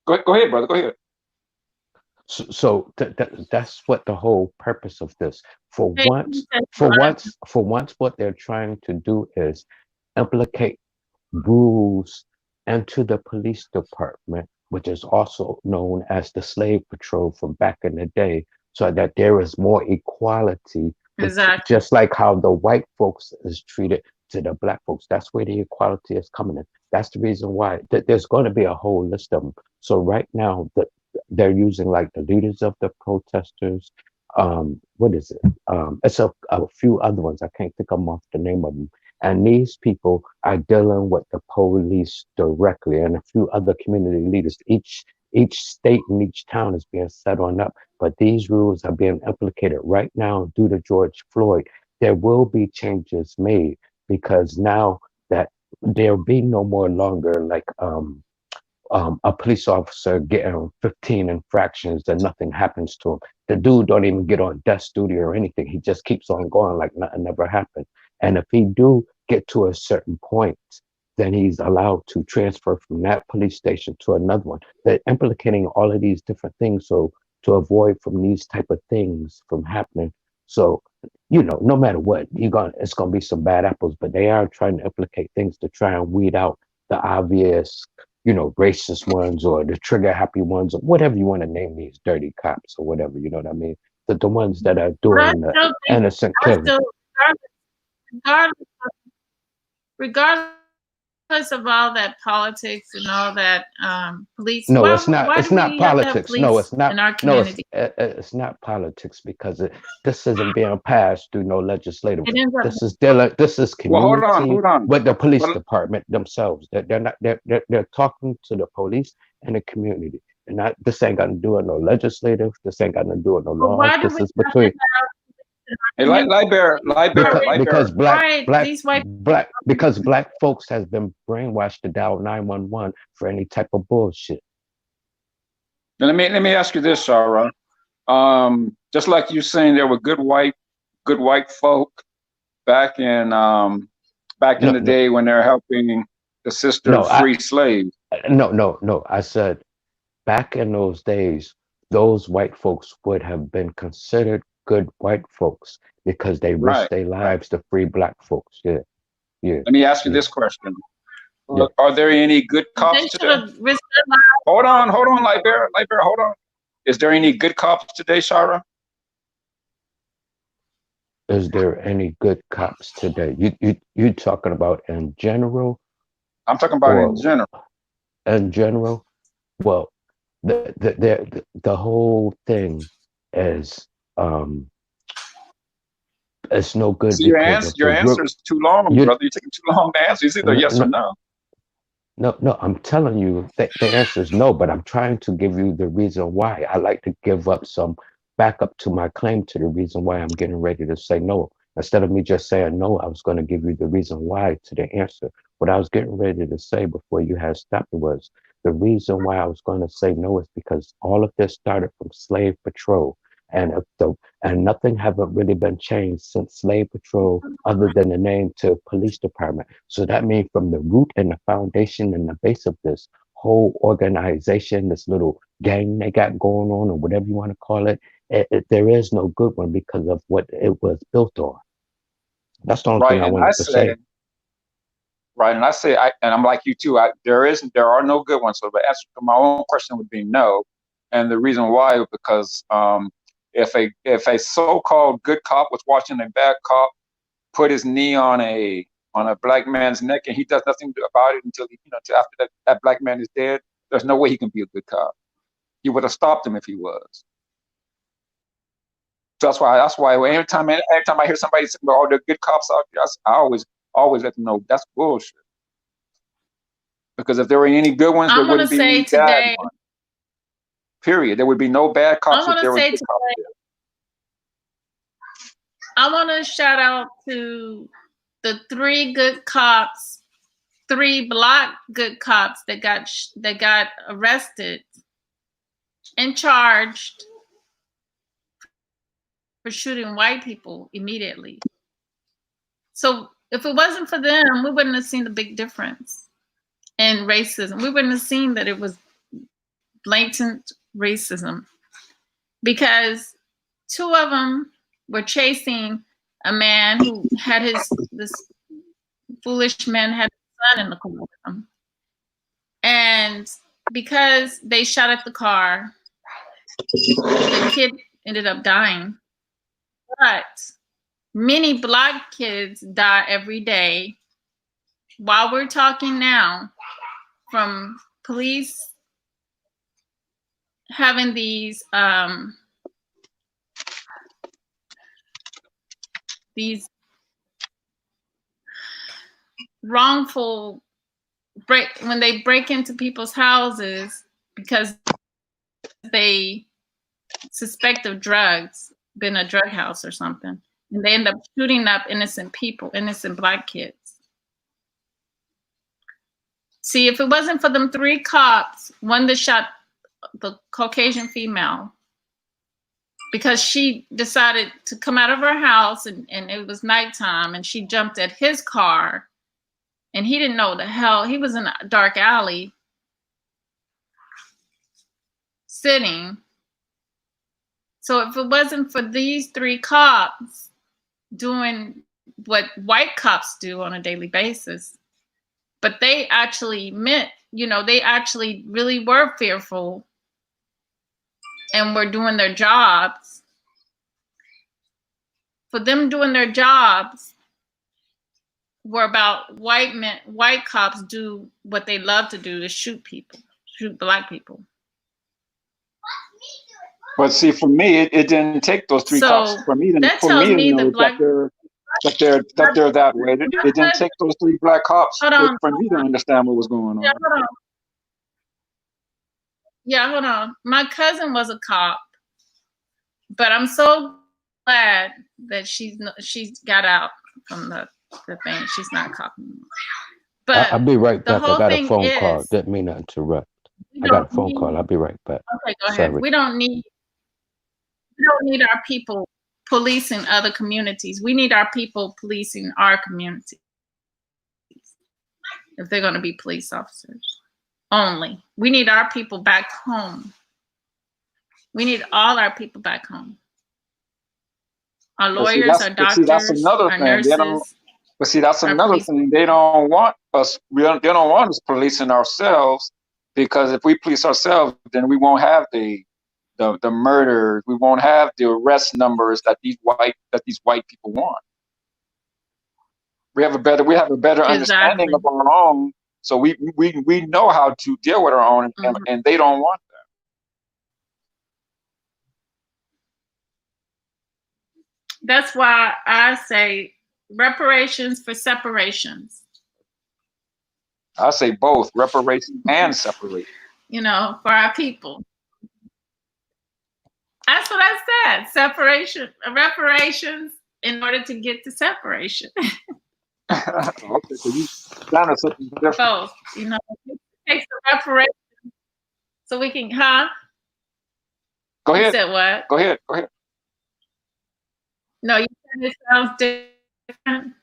Go ahead, brother. Go ahead. So that's what the whole purpose of this. For Hey, once, what they're trying to do is implicate rules into the police department, which is also known as the slave patrol from back in the day, so that there is more equality, exactly. just like how the white folks is treated to the black folks. That's where the equality is coming in. That's the reason why there's going to be a whole list of them. So right now, they're using like the leaders of the protesters. What is it? It's a few other ones. I can't think of them off the name of them. And these people are dealing with the police directly and a few other community leaders. Each state and each town is being set on up, but these rules are being implicated right now due to George Floyd. There will be changes made because now that there'll be no more longer like a police officer getting 15 infractions and nothing happens to him. The dude don't even get on desk duty or anything. He just keeps on going like nothing ever happened. And if he do get to a certain point, then he's allowed to transfer from that police station to another one. They're implicating all of these different things so to avoid from these type of things from happening. So, you know, no matter what, it's gonna be some bad apples, but they are trying to implicate things to try and weed out the obvious, you know, racist ones or the trigger happy ones or whatever you want to name these dirty cops or whatever, you know what I mean? The ones that are doing the innocent killing. Regardless of all that politics and all that police. No, why, it's not. Why it's do not we have to have politics. police No, it's not. in our No, community? it's not politics because this isn't being passed through no legislative. It ends up This is dealing. This is Well, community hold on. with the police Well, department themselves. They're not. They're talking to the police and the community. And not. This ain't got to do with no legislative. This ain't got to do with no But laws. why do This we is between. hey, Because these white because black folks has been brainwashed to dial 911 for any type of bullshit. Now, let me ask you this, Shara. Just like you saying there were good white folk back in the day when they're helping the sister free slaves. No. I said back in those days, those white folks would have been considered good white folks because they risked their lives to free black folks. Yeah. Let me ask you this question. Yeah. Are there any good cops today? Hold on, Libera, hold on. Is there any good cops today, Shara? Is there any good cops today? You talking about in general? I'm talking about in general. In general? Well, the whole thing is it's no good. See, your answer is too long, brother. You're taking too long to answer. It's either yes or no. No, I'm telling you the answer is no, but I'm trying to give you the reason why. I like to give up some backup to my claim to the reason why I'm getting ready to say no. Instead of me just saying no, I was going to give you the reason why to the answer. What I was getting ready to say before you had stopped me was the reason why I was going to say no is because all of this started from slave patrol. And nothing haven't really been changed since slave patrol other than the name to police department. So that means from the root and the foundation and the base of this whole organization, this little gang they got going on or whatever you want to call it, there is no good one because of what it was built on. That's the only thing I wanted to say. Right, and I say, and I'm like you too. There are no good ones. So the answer to my own question would be no, and the reason why is because if a so-called good cop was watching a bad cop put his knee on a black man's neck and he does nothing about it until until after that black man is dead, there's no way he can be a good cop. He would have stopped him if he was. So that's why every time I hear somebody say, "Oh, they're good cops out there," I always let them know that's bullshit. Because if there were any good ones, there wouldn't be any bad ones. Period. There would be no bad cops if there were good cops there. I want to shout out to the 3 good cops, 3 black good cops that got arrested and charged for shooting white people immediately. So if it wasn't for them, we wouldn't have seen the big difference in racism. We wouldn't have seen that it was blatant racism because 2 of them were chasing a man who had this foolish man had a son in the car with him. And because they shot at the car, the kid ended up dying. But many black kids die every day while we're talking now from police having these wrongful when they break into people's houses because they suspect of drugs, been a drug house or something, and they end up shooting up innocent people, innocent black kids. See, if it wasn't for them 3 cops, one that shot the Caucasian female, because she decided to come out of her house and it was nighttime and she jumped at his car and he didn't know the hell. He was in a dark alley sitting. So if it wasn't for these 3 cops doing what white cops do on a daily basis, but they actually meant, you know, they actually really were fearful and were doing their jobs. For them doing their jobs were about white cops do what they love to do, is shoot people, shoot black people. But see, for me, it didn't take those 3 So cops for me to that tells me the black that they're that way. It didn't take those 3 black cops Hold on. for me to understand what was going on. Yeah, hold on. Yeah, hold on. My cousin was a cop, but I'm so glad that she's got out from the thing. She's not a cop anymore. But I'll be right the back. I whole got a thing phone call. is, Didn't mean to interrupt. we I got a don't phone need- call. I'll be right back. Okay, go ahead. Sorry. We don't need our people policing other communities. We need our people policing our communities. If they're going to be police officers only. We need our people back home. We need all our people back home. Our lawyers, our doctors, that's another our thing. They don't- nurses. But see, that's Our another police- thing. They don't want us. They don't want us policing ourselves, because if we police ourselves, then we won't have the murders. We won't have the arrest numbers that these white people want. We have a better understanding of our own, so we know how to deal with our own, and they don't want that. That's why I say reparations for separations. I say both reparation and separation. You know, for our people. That's what I said. Reparations in order to get to separation. Okay, so you sounded something different. Both, you know, it takes the reparation so we can, Go You ahead. said what? Go ahead. No, you said it sounds different.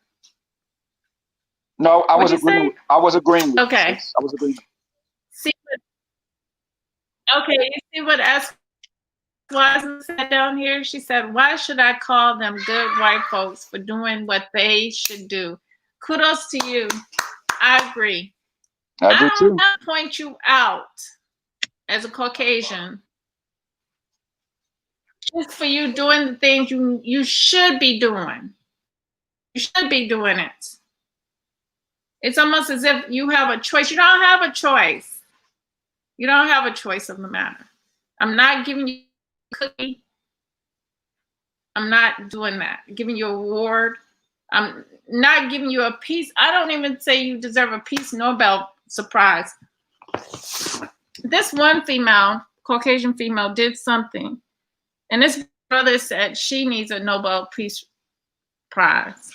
No, I was What'd you agreeing. say? I was agreeing with you, Okay. sis. I was agreeing. See you see what Wiseman said down here? She said, why should I call them good white folks for doing what they should do? Kudos to you. I agree. I do too. don't want to point you out as a Caucasian just for you doing the things you should be doing. You should be doing it. It's almost as if you have a choice. You don't have a choice. You don't have a choice of the matter. I'm not giving you a cookie. I'm not doing that. Giving you a award. I'm not giving you a peace. I don't even say you deserve a Peace Nobel surprise. This one female, Caucasian female, did something. And this brother said she needs a Nobel Peace Prize.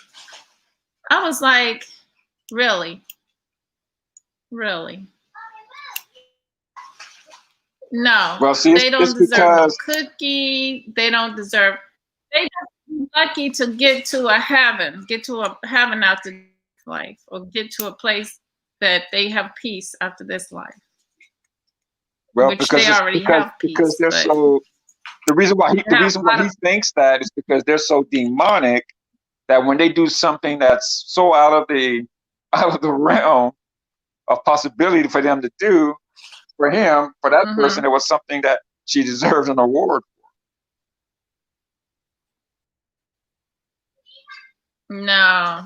I was like, really? Really? No. Well, see, they don't it's deserve because no cookie. They don't deserve. They just lucky to get to a heaven after life, or get to a place that they have peace after this life. well, which because they already have peace, because they're but- so. The reason why he Yeah, thinks that is because they're so demonic that when they do something that's so out of the realm of possibility for them to do, for that Mhm. person, it was something that she deserves an award. No.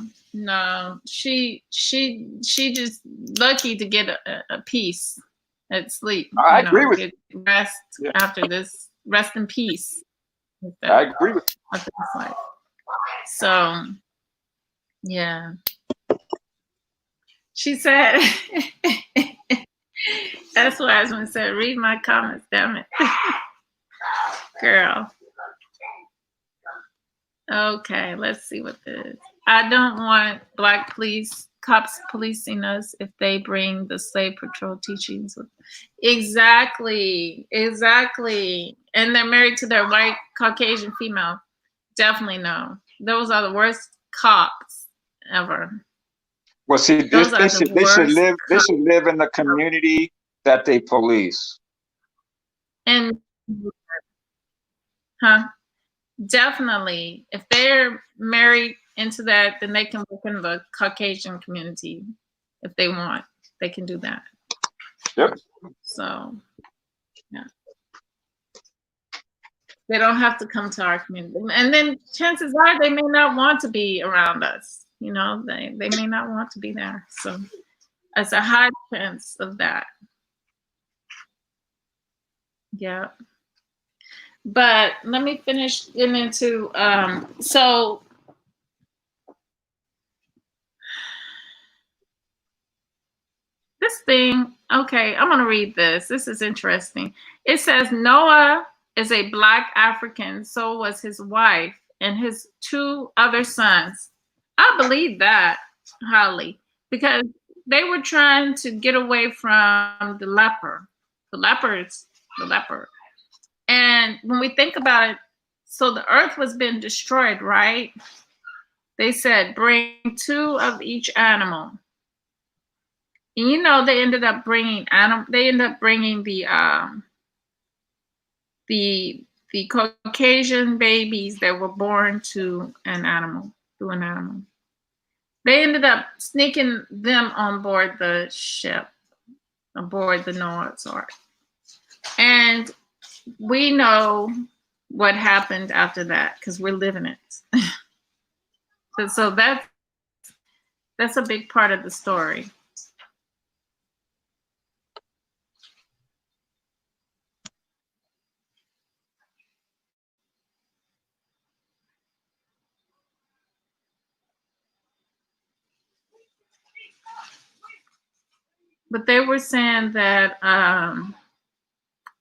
She just lucky to get a peace at sleep. I agree with get rest Yeah. after this. Rest in peace. I agree with you. After this life. So, yeah. She said, that's what Asman said. Read my comments, damn it. Girl. Okay, let's see what this is. I don't want Black police cops policing us if they bring the slave patrol teachings with. Exactly. And they're married to their white Caucasian female. Definitely no. Those are the worst cops ever. Well, see, Those are the they should worst live. They cops. should live in the community that they police. And definitely, if they're married into that, then they can work in the Caucasian community if they want. They can do that. Yep. So, yeah. They don't have to come to our community. And then chances are they may not want to be around us. You know, they may not want to be there. So it's a high chance of that. Yeah. But let me finish getting into, so this thing, okay, I'm gonna read this. This is interesting. It says Noah is a Black African, so was his wife and his 2 other sons. I believe that, Holly, because they were trying to get away from the leper. The leper. And when we think about it, so the earth was being destroyed, right? They said, bring 2 of each animal. And you know, they ended up bringing the Caucasian babies that were born to an animal, through an animal. They ended up sneaking them on board the ship, aboard the Noah's Ark. And we know what happened after that because we're living it. So that's a big part of the story. But they were saying that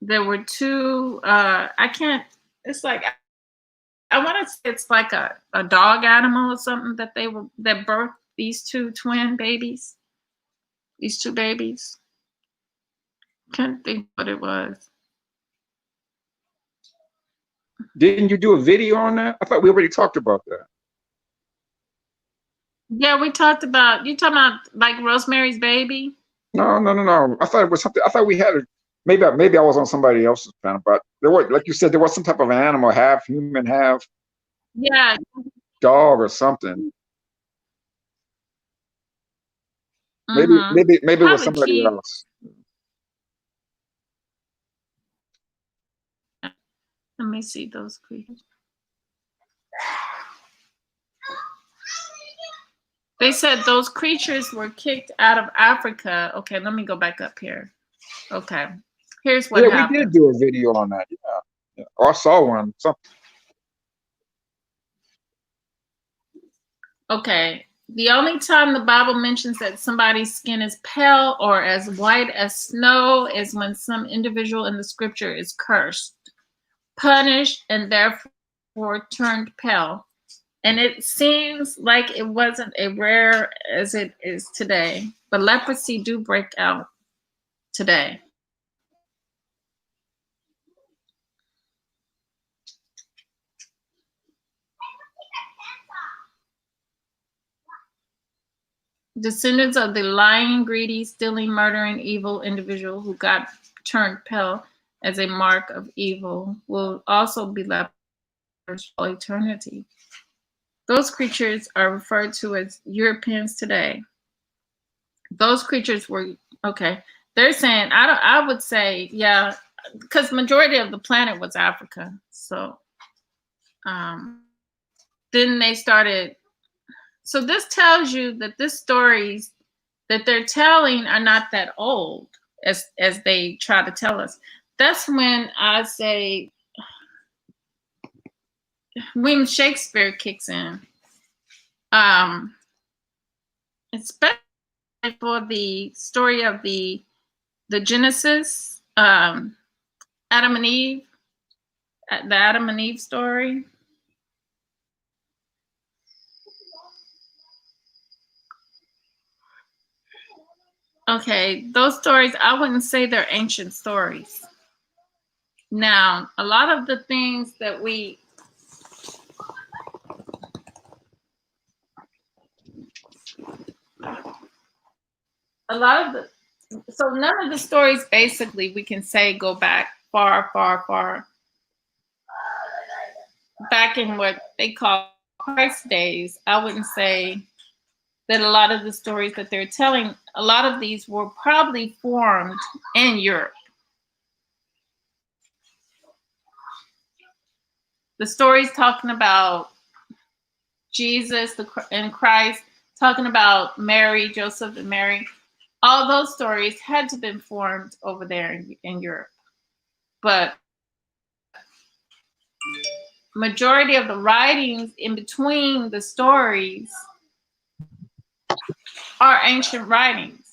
there were 2, it's like, I want to say it's like a dog animal or something that that birthed these 2 twin babies. These 2 babies. Can't think what it was. Didn't you do a video on that? I thought we already talked about that. Yeah, we talked about, you talking about like Rosemary's Baby? No. I thought it was something. I thought we had it. Maybe I was on somebody else's panel, but there was, like you said, there was some type of animal, half human, half Yeah. dog or something. Mm-hmm. Maybe it was Probably somebody Keith. else. Let me see those creatures. They said those creatures were kicked out of Africa. Okay, let me go back up here. Okay, here's what happened. We did do a video on that. Yeah. Or I saw one. Something. Okay, the only time the Bible mentions that somebody's skin is pale or as white as snow is when some individual in the scripture is cursed, punished, and therefore turned pale. And it seems like it wasn't as rare as it is today, but leprosy do break out today. Descendants of the lying, greedy, stealing, murdering, evil individual who got turned pale as a mark of evil will also be lepers for eternity. Those creatures are referred to as Europeans today. Those creatures were, okay, they're saying, I would say, yeah, because majority of the planet was Africa. So then they started. So this tells you that these stories that they're telling are not that old as they try to tell us. That's when I say when Shakespeare kicks in. Especially for the story of the Genesis, Adam and Eve, the Adam and Eve story. Okay, those stories, I wouldn't say they're ancient stories. Now, a lot of the things that so none of the stories basically we can say go back far, far, far back in what they call Christ days. I wouldn't say that a lot of the stories that they're telling, a lot of these were probably formed in Europe. The stories talking about Jesus and Christ, talking about Mary, Joseph and Mary, all those stories had to have been formed over there in Europe. But majority of the writings in between the stories are ancient writings,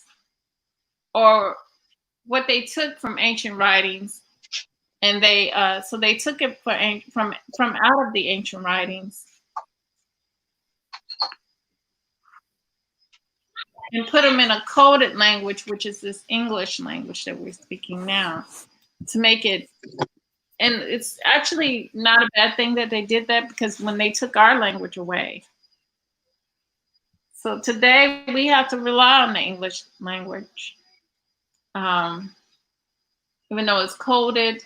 or what they took from ancient writings, and they so they took it from out of the ancient writings and put them in a coded language, which is this English language that we're speaking now, to make it. And it's actually not a bad thing that they did that, because when they took our language away. So today we have to rely on the English language, even though it's coded,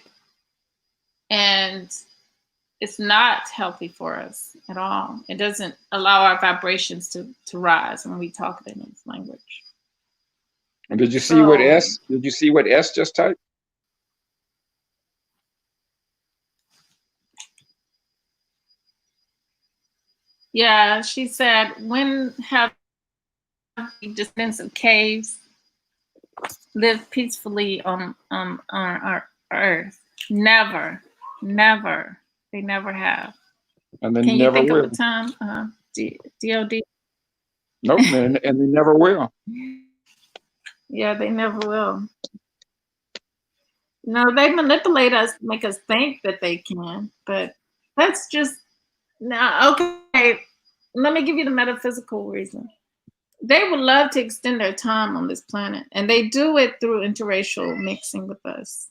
and it's not healthy for us at all. It doesn't allow our vibrations to rise when we talk it in this language. And did you see what S? Did you see what S just typed? Yeah, she said, when have descendants of caves lived peacefully on our earth? Never, never. They never have. And they Can you never think will. of a time, DOD? Nope, and they never will. Yeah, they never will. No, they manipulate us to make us think that they can, but that's just, now, okay, let me give you the metaphysical reason. They would love to extend their time on this planet, and they do it through interracial mixing with us.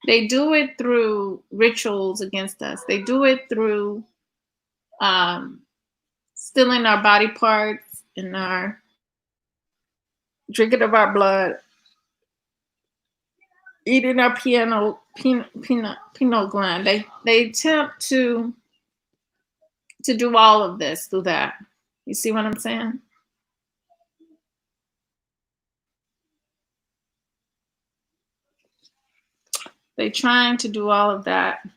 They do it through rituals against us. They do it through stealing our body parts and our drinking of our blood, eating our pineal gland. They attempt to do all of this through that. You see what I'm saying? They're trying to do all of that.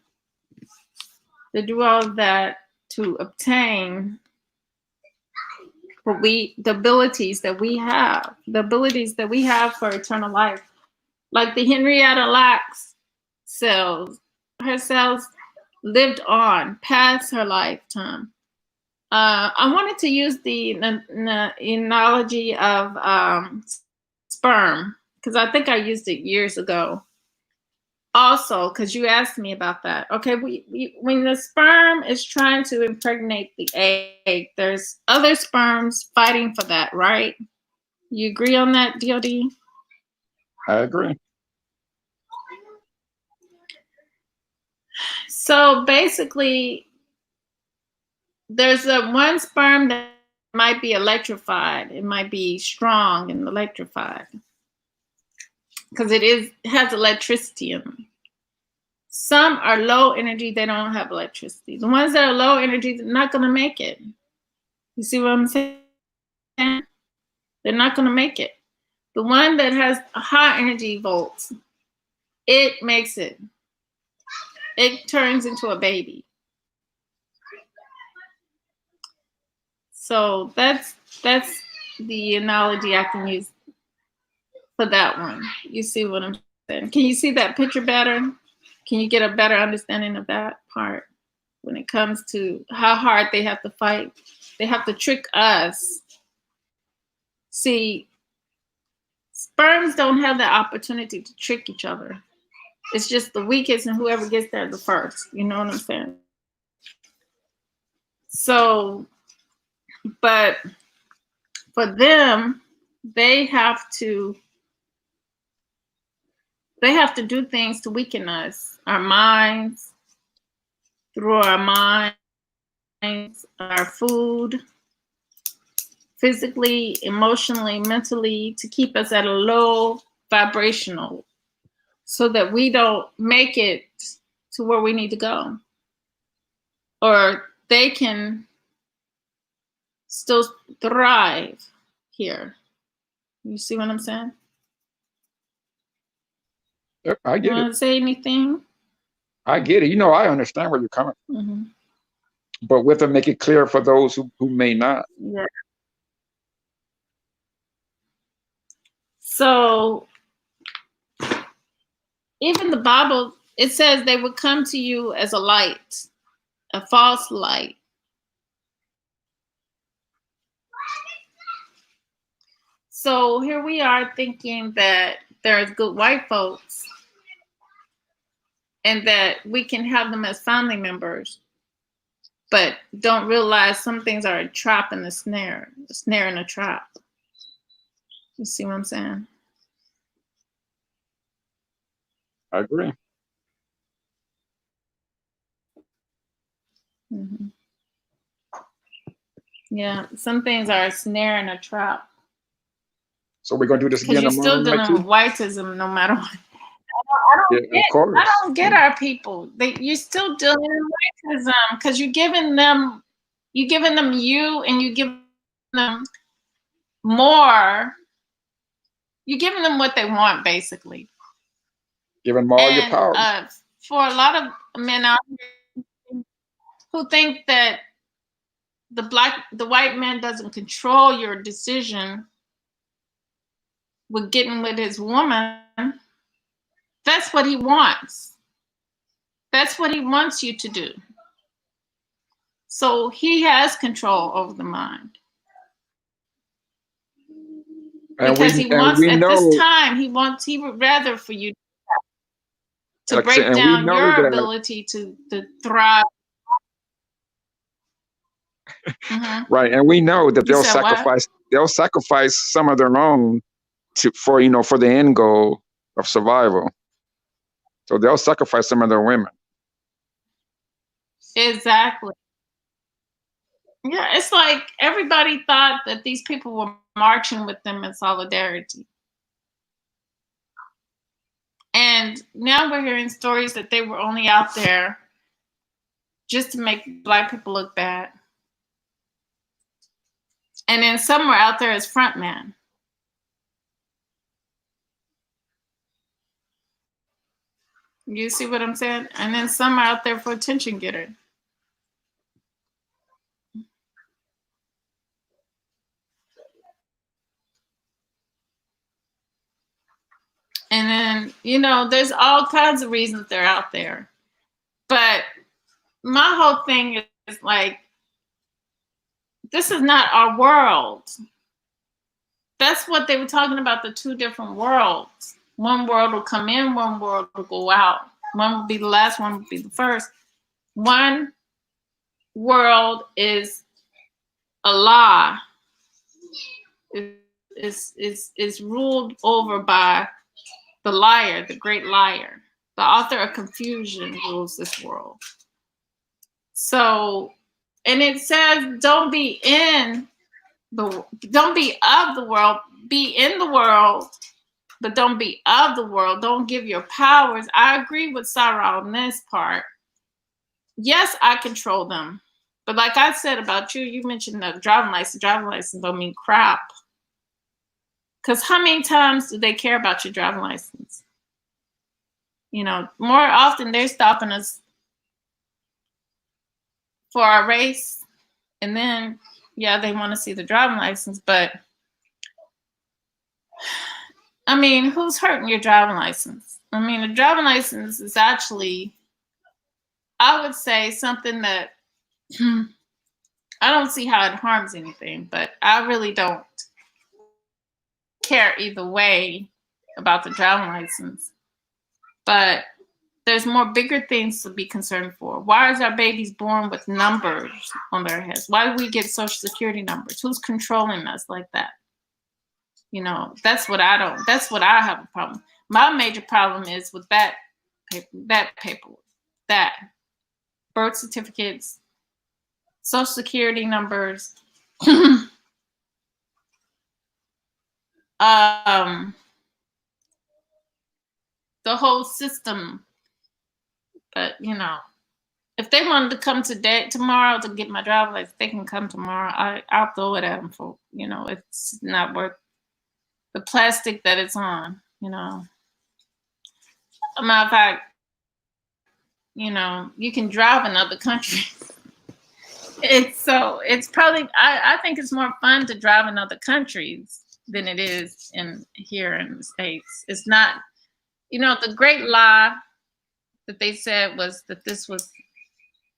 They do all of that to obtain the abilities that we have, for eternal life. Like the Henrietta Lacks cells, her cells lived on past her lifetime. I wanted to use the analogy of sperm, because I think I used it years ago. Also, because you asked me about that. Okay, when the sperm is trying to impregnate the egg, there's other sperms fighting for that, right? You agree on that, DOD? I agree. So basically, there's one sperm that might be electrified. It might be strong and electrified because it has electricity in them. Some are low energy, they don't have electricity. The ones that are low energy, they're not going to make it. You see what I'm saying? They're not going to make it. The one that has high energy volts, it makes it. It turns into a baby. So that's the analogy I can use for that one. You see what I'm saying? Can you see that picture better? Can you get a better understanding of that part when it comes to how hard they have to fight? They have to trick us. See, sperms don't have the opportunity to trick each other. It's just the weakest and whoever gets there the first. You know what I'm saying? So, but for them, they have to do things to weaken us, our minds, through our minds, our food, physically, emotionally, mentally, to keep us at a low vibrational, so that we don't make it to where we need to go. Or they can still thrive here. You see what I'm saying? Yep, I You get it. want to say anything? I get it. You know, I understand where you're coming from. Mm-hmm. But with it, make it clear for those who may not. Yeah. So even the Bible, it says they would come to you as a light, a false light. So here we are thinking that there's good white folks and that we can have them as family members, but don't realize some things are a trap and a snare and a trap. You see what I'm saying? I agree. Mm-hmm. Yeah, some things are a snare and a trap. So we're gonna do this again Because you're still tomorrow dealing night with too? whiteism no matter what. Yeah, of course. I don't get our people. You're still dealing with racism because you're giving them you, and you give them more. You're giving them what they want, basically. Giving them all your And power. for a lot of men out here who think that the white man doesn't control your decision with getting with his woman, that's what he wants. That's what he wants you to do. So he has control over the mind. And Because he wants, at know, this time, he would rather for you to break and down we know your that, ability to thrive. Mm-hmm. right? And we know that You said what? they'll sacrifice some of their own for the end goal of survival. So they'll sacrifice some of their women. Exactly. Yeah, it's like everybody thought that these people were marching with them in solidarity. And now we're hearing stories that they were only out there just to make Black people look bad. And then some were out there as front men. You see what I'm saying? And then some are out there for attention getter. And then, there's all kinds of reasons they're out there. But my whole thing is like, this is not our world. That's what they were talking about, the two different worlds. One world will come in, one world will go out. One will be the last, one will be the first. One world is a lie. Is ruled over by the liar, the great liar. The author of confusion rules this world. So, and it says, don't be of the world, be in the world, but don't be of the world. Don't give your powers. I agree with Sarah on this part. Yes, I control them. But like I said about you mentioned the driving license. Driving license don't mean crap. Because how many times do they care about your driving license? More often they're stopping us for our race. And then, yeah, they want to see the driving license. But, I mean, who's hurting your driving license? I mean, a driving license is actually, I would say, something that I don't see how it harms anything, but I really don't care either way about the driving license. But there's more bigger things to be concerned for. Why is our babies born with numbers on their heads? Why do we get social security numbers? Who's controlling us like that? You know, that's what I have a problem. My major problem is with that paperwork, that birth certificates, social security numbers, the whole system. But you know, if they wanted to come tomorrow to get my driver's license, they can come tomorrow. I'll throw it at them for, you know, it's not worth the plastic that it's on, you know. As a matter of fact, you know, you can drive in other countries. It's probably, I think it's more fun to drive in other countries than it is here in the States. It's not, you know, the great lie that they said was that this was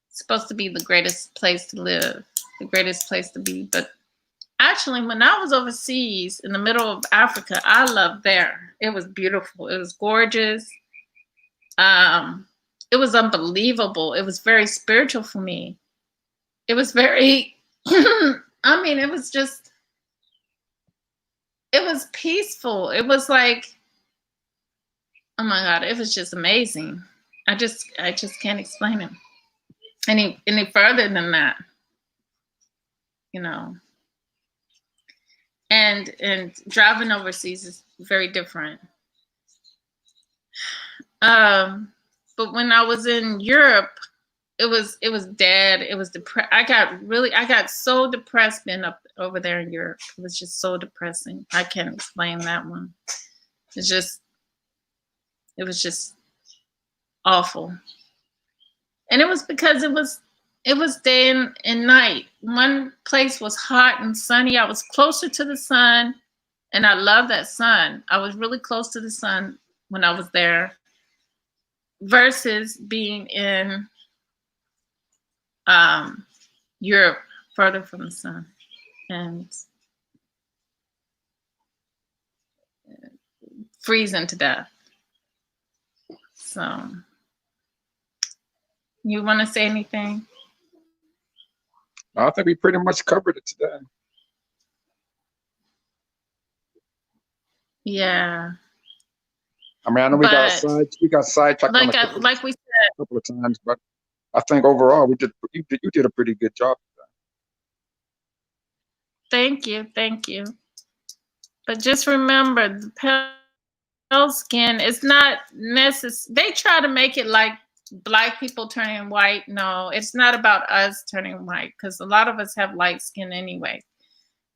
supposed to be the greatest place to live, the greatest place to be. But actually, when I was overseas in the middle of Africa, I loved there. It was beautiful. It was gorgeous. It was unbelievable. It was very spiritual for me. It was very, I mean, it was peaceful. It was like, oh my God, it was just amazing. I just can't explain it any further than that, you know. And driving overseas is very different. But when I was in Europe, it was dead. It was depressed. I got so depressed being up over there in Europe. It was just so depressing. I can't explain that one. It was just awful. And it was because it was day and night. One place was hot and sunny. I was closer to the sun, and I love that sun. I was really close to the sun when I was there, versus being in Europe, further from the sun, and freezing to death. So, you want to say anything? I think we pretty much covered it today. Yeah. I mean, I know we got sidetracked on like we said, a couple of times, but I think overall you did a pretty good job. Thank you. But just remember, the pale skin is not necessary. They try to make it like Black people turning white. No, it's not about us turning white, because a lot of us have light skin anyway.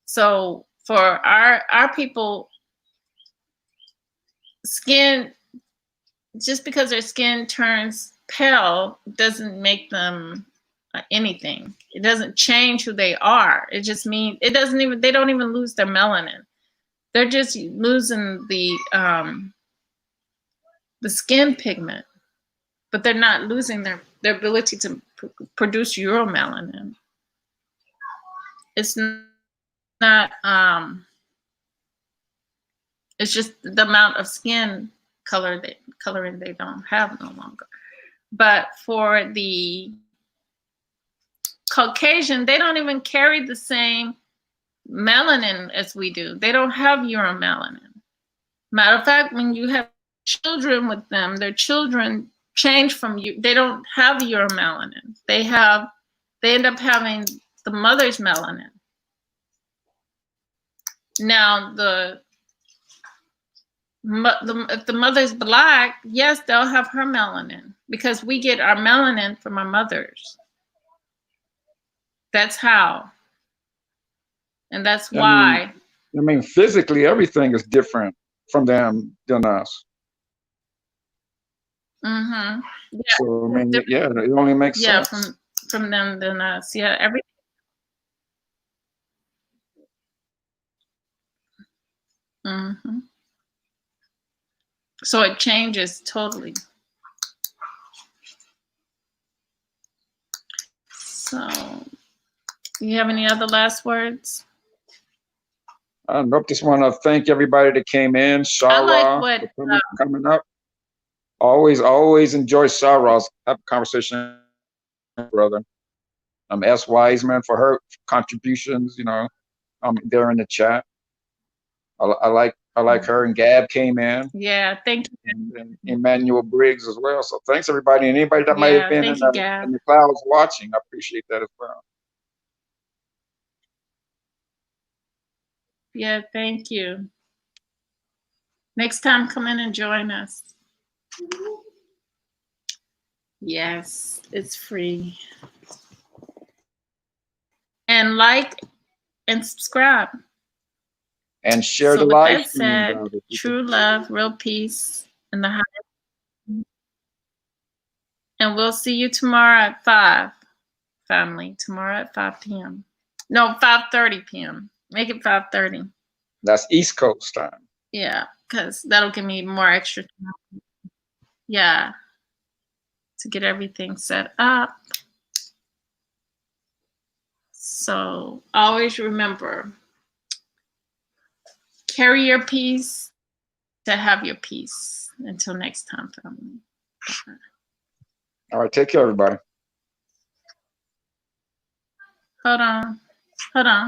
So for our people, skin, just because their skin turns pale doesn't make them anything. It doesn't change who they are. It just means they don't even lose their melanin. They're just losing the skin pigment, but they're not losing their ability to produce uromelanin. It's not, it's just the amount of skin coloring they don't have no longer. But for the Caucasian, they don't even carry the same melanin as we do. They don't have uromelanin. Matter of fact, when you have children with them, their children change from you. They don't have uromelanin. They end up having the mother's melanin. Now, if the mother's Black, yes, they'll have her melanin, because we get our melanin from our mothers. That's how. And that's why. I mean, physically, everything is different from them than us. Mm-hmm. Yeah. So, I mean, yeah, it only makes sense. Yeah, from them than us. Yeah, everything. Mm-hmm. So it changes totally. So, you have any other last words? I just want to thank everybody that came in. Shara, for coming up. Always enjoy Shara's have a conversation, brother. S. Wiseman for her contributions, you know, there in the chat. I like her, and Gab came in, Yeah, thank you. and Emmanuel Briggs as well. So thanks everybody, and anybody that might have Yeah, been thank you, Gab. in the clouds watching. I appreciate that as well. Yeah, thank you. Next time, come in and join us. Yes, it's free. And like and subscribe. And share So the with live that stream, said, brothers. true love, real peace, and the high. And we'll see you tomorrow at 5, family. Tomorrow at 5 p.m. No, 5:30 p.m. Make it 5:30. That's East Coast time. Yeah, because that'll give me more extra time. Yeah, to get everything set up. So always remember, carry your peace to have your peace. Until next time, family. All right, take care, everybody. Hold on. Hold on.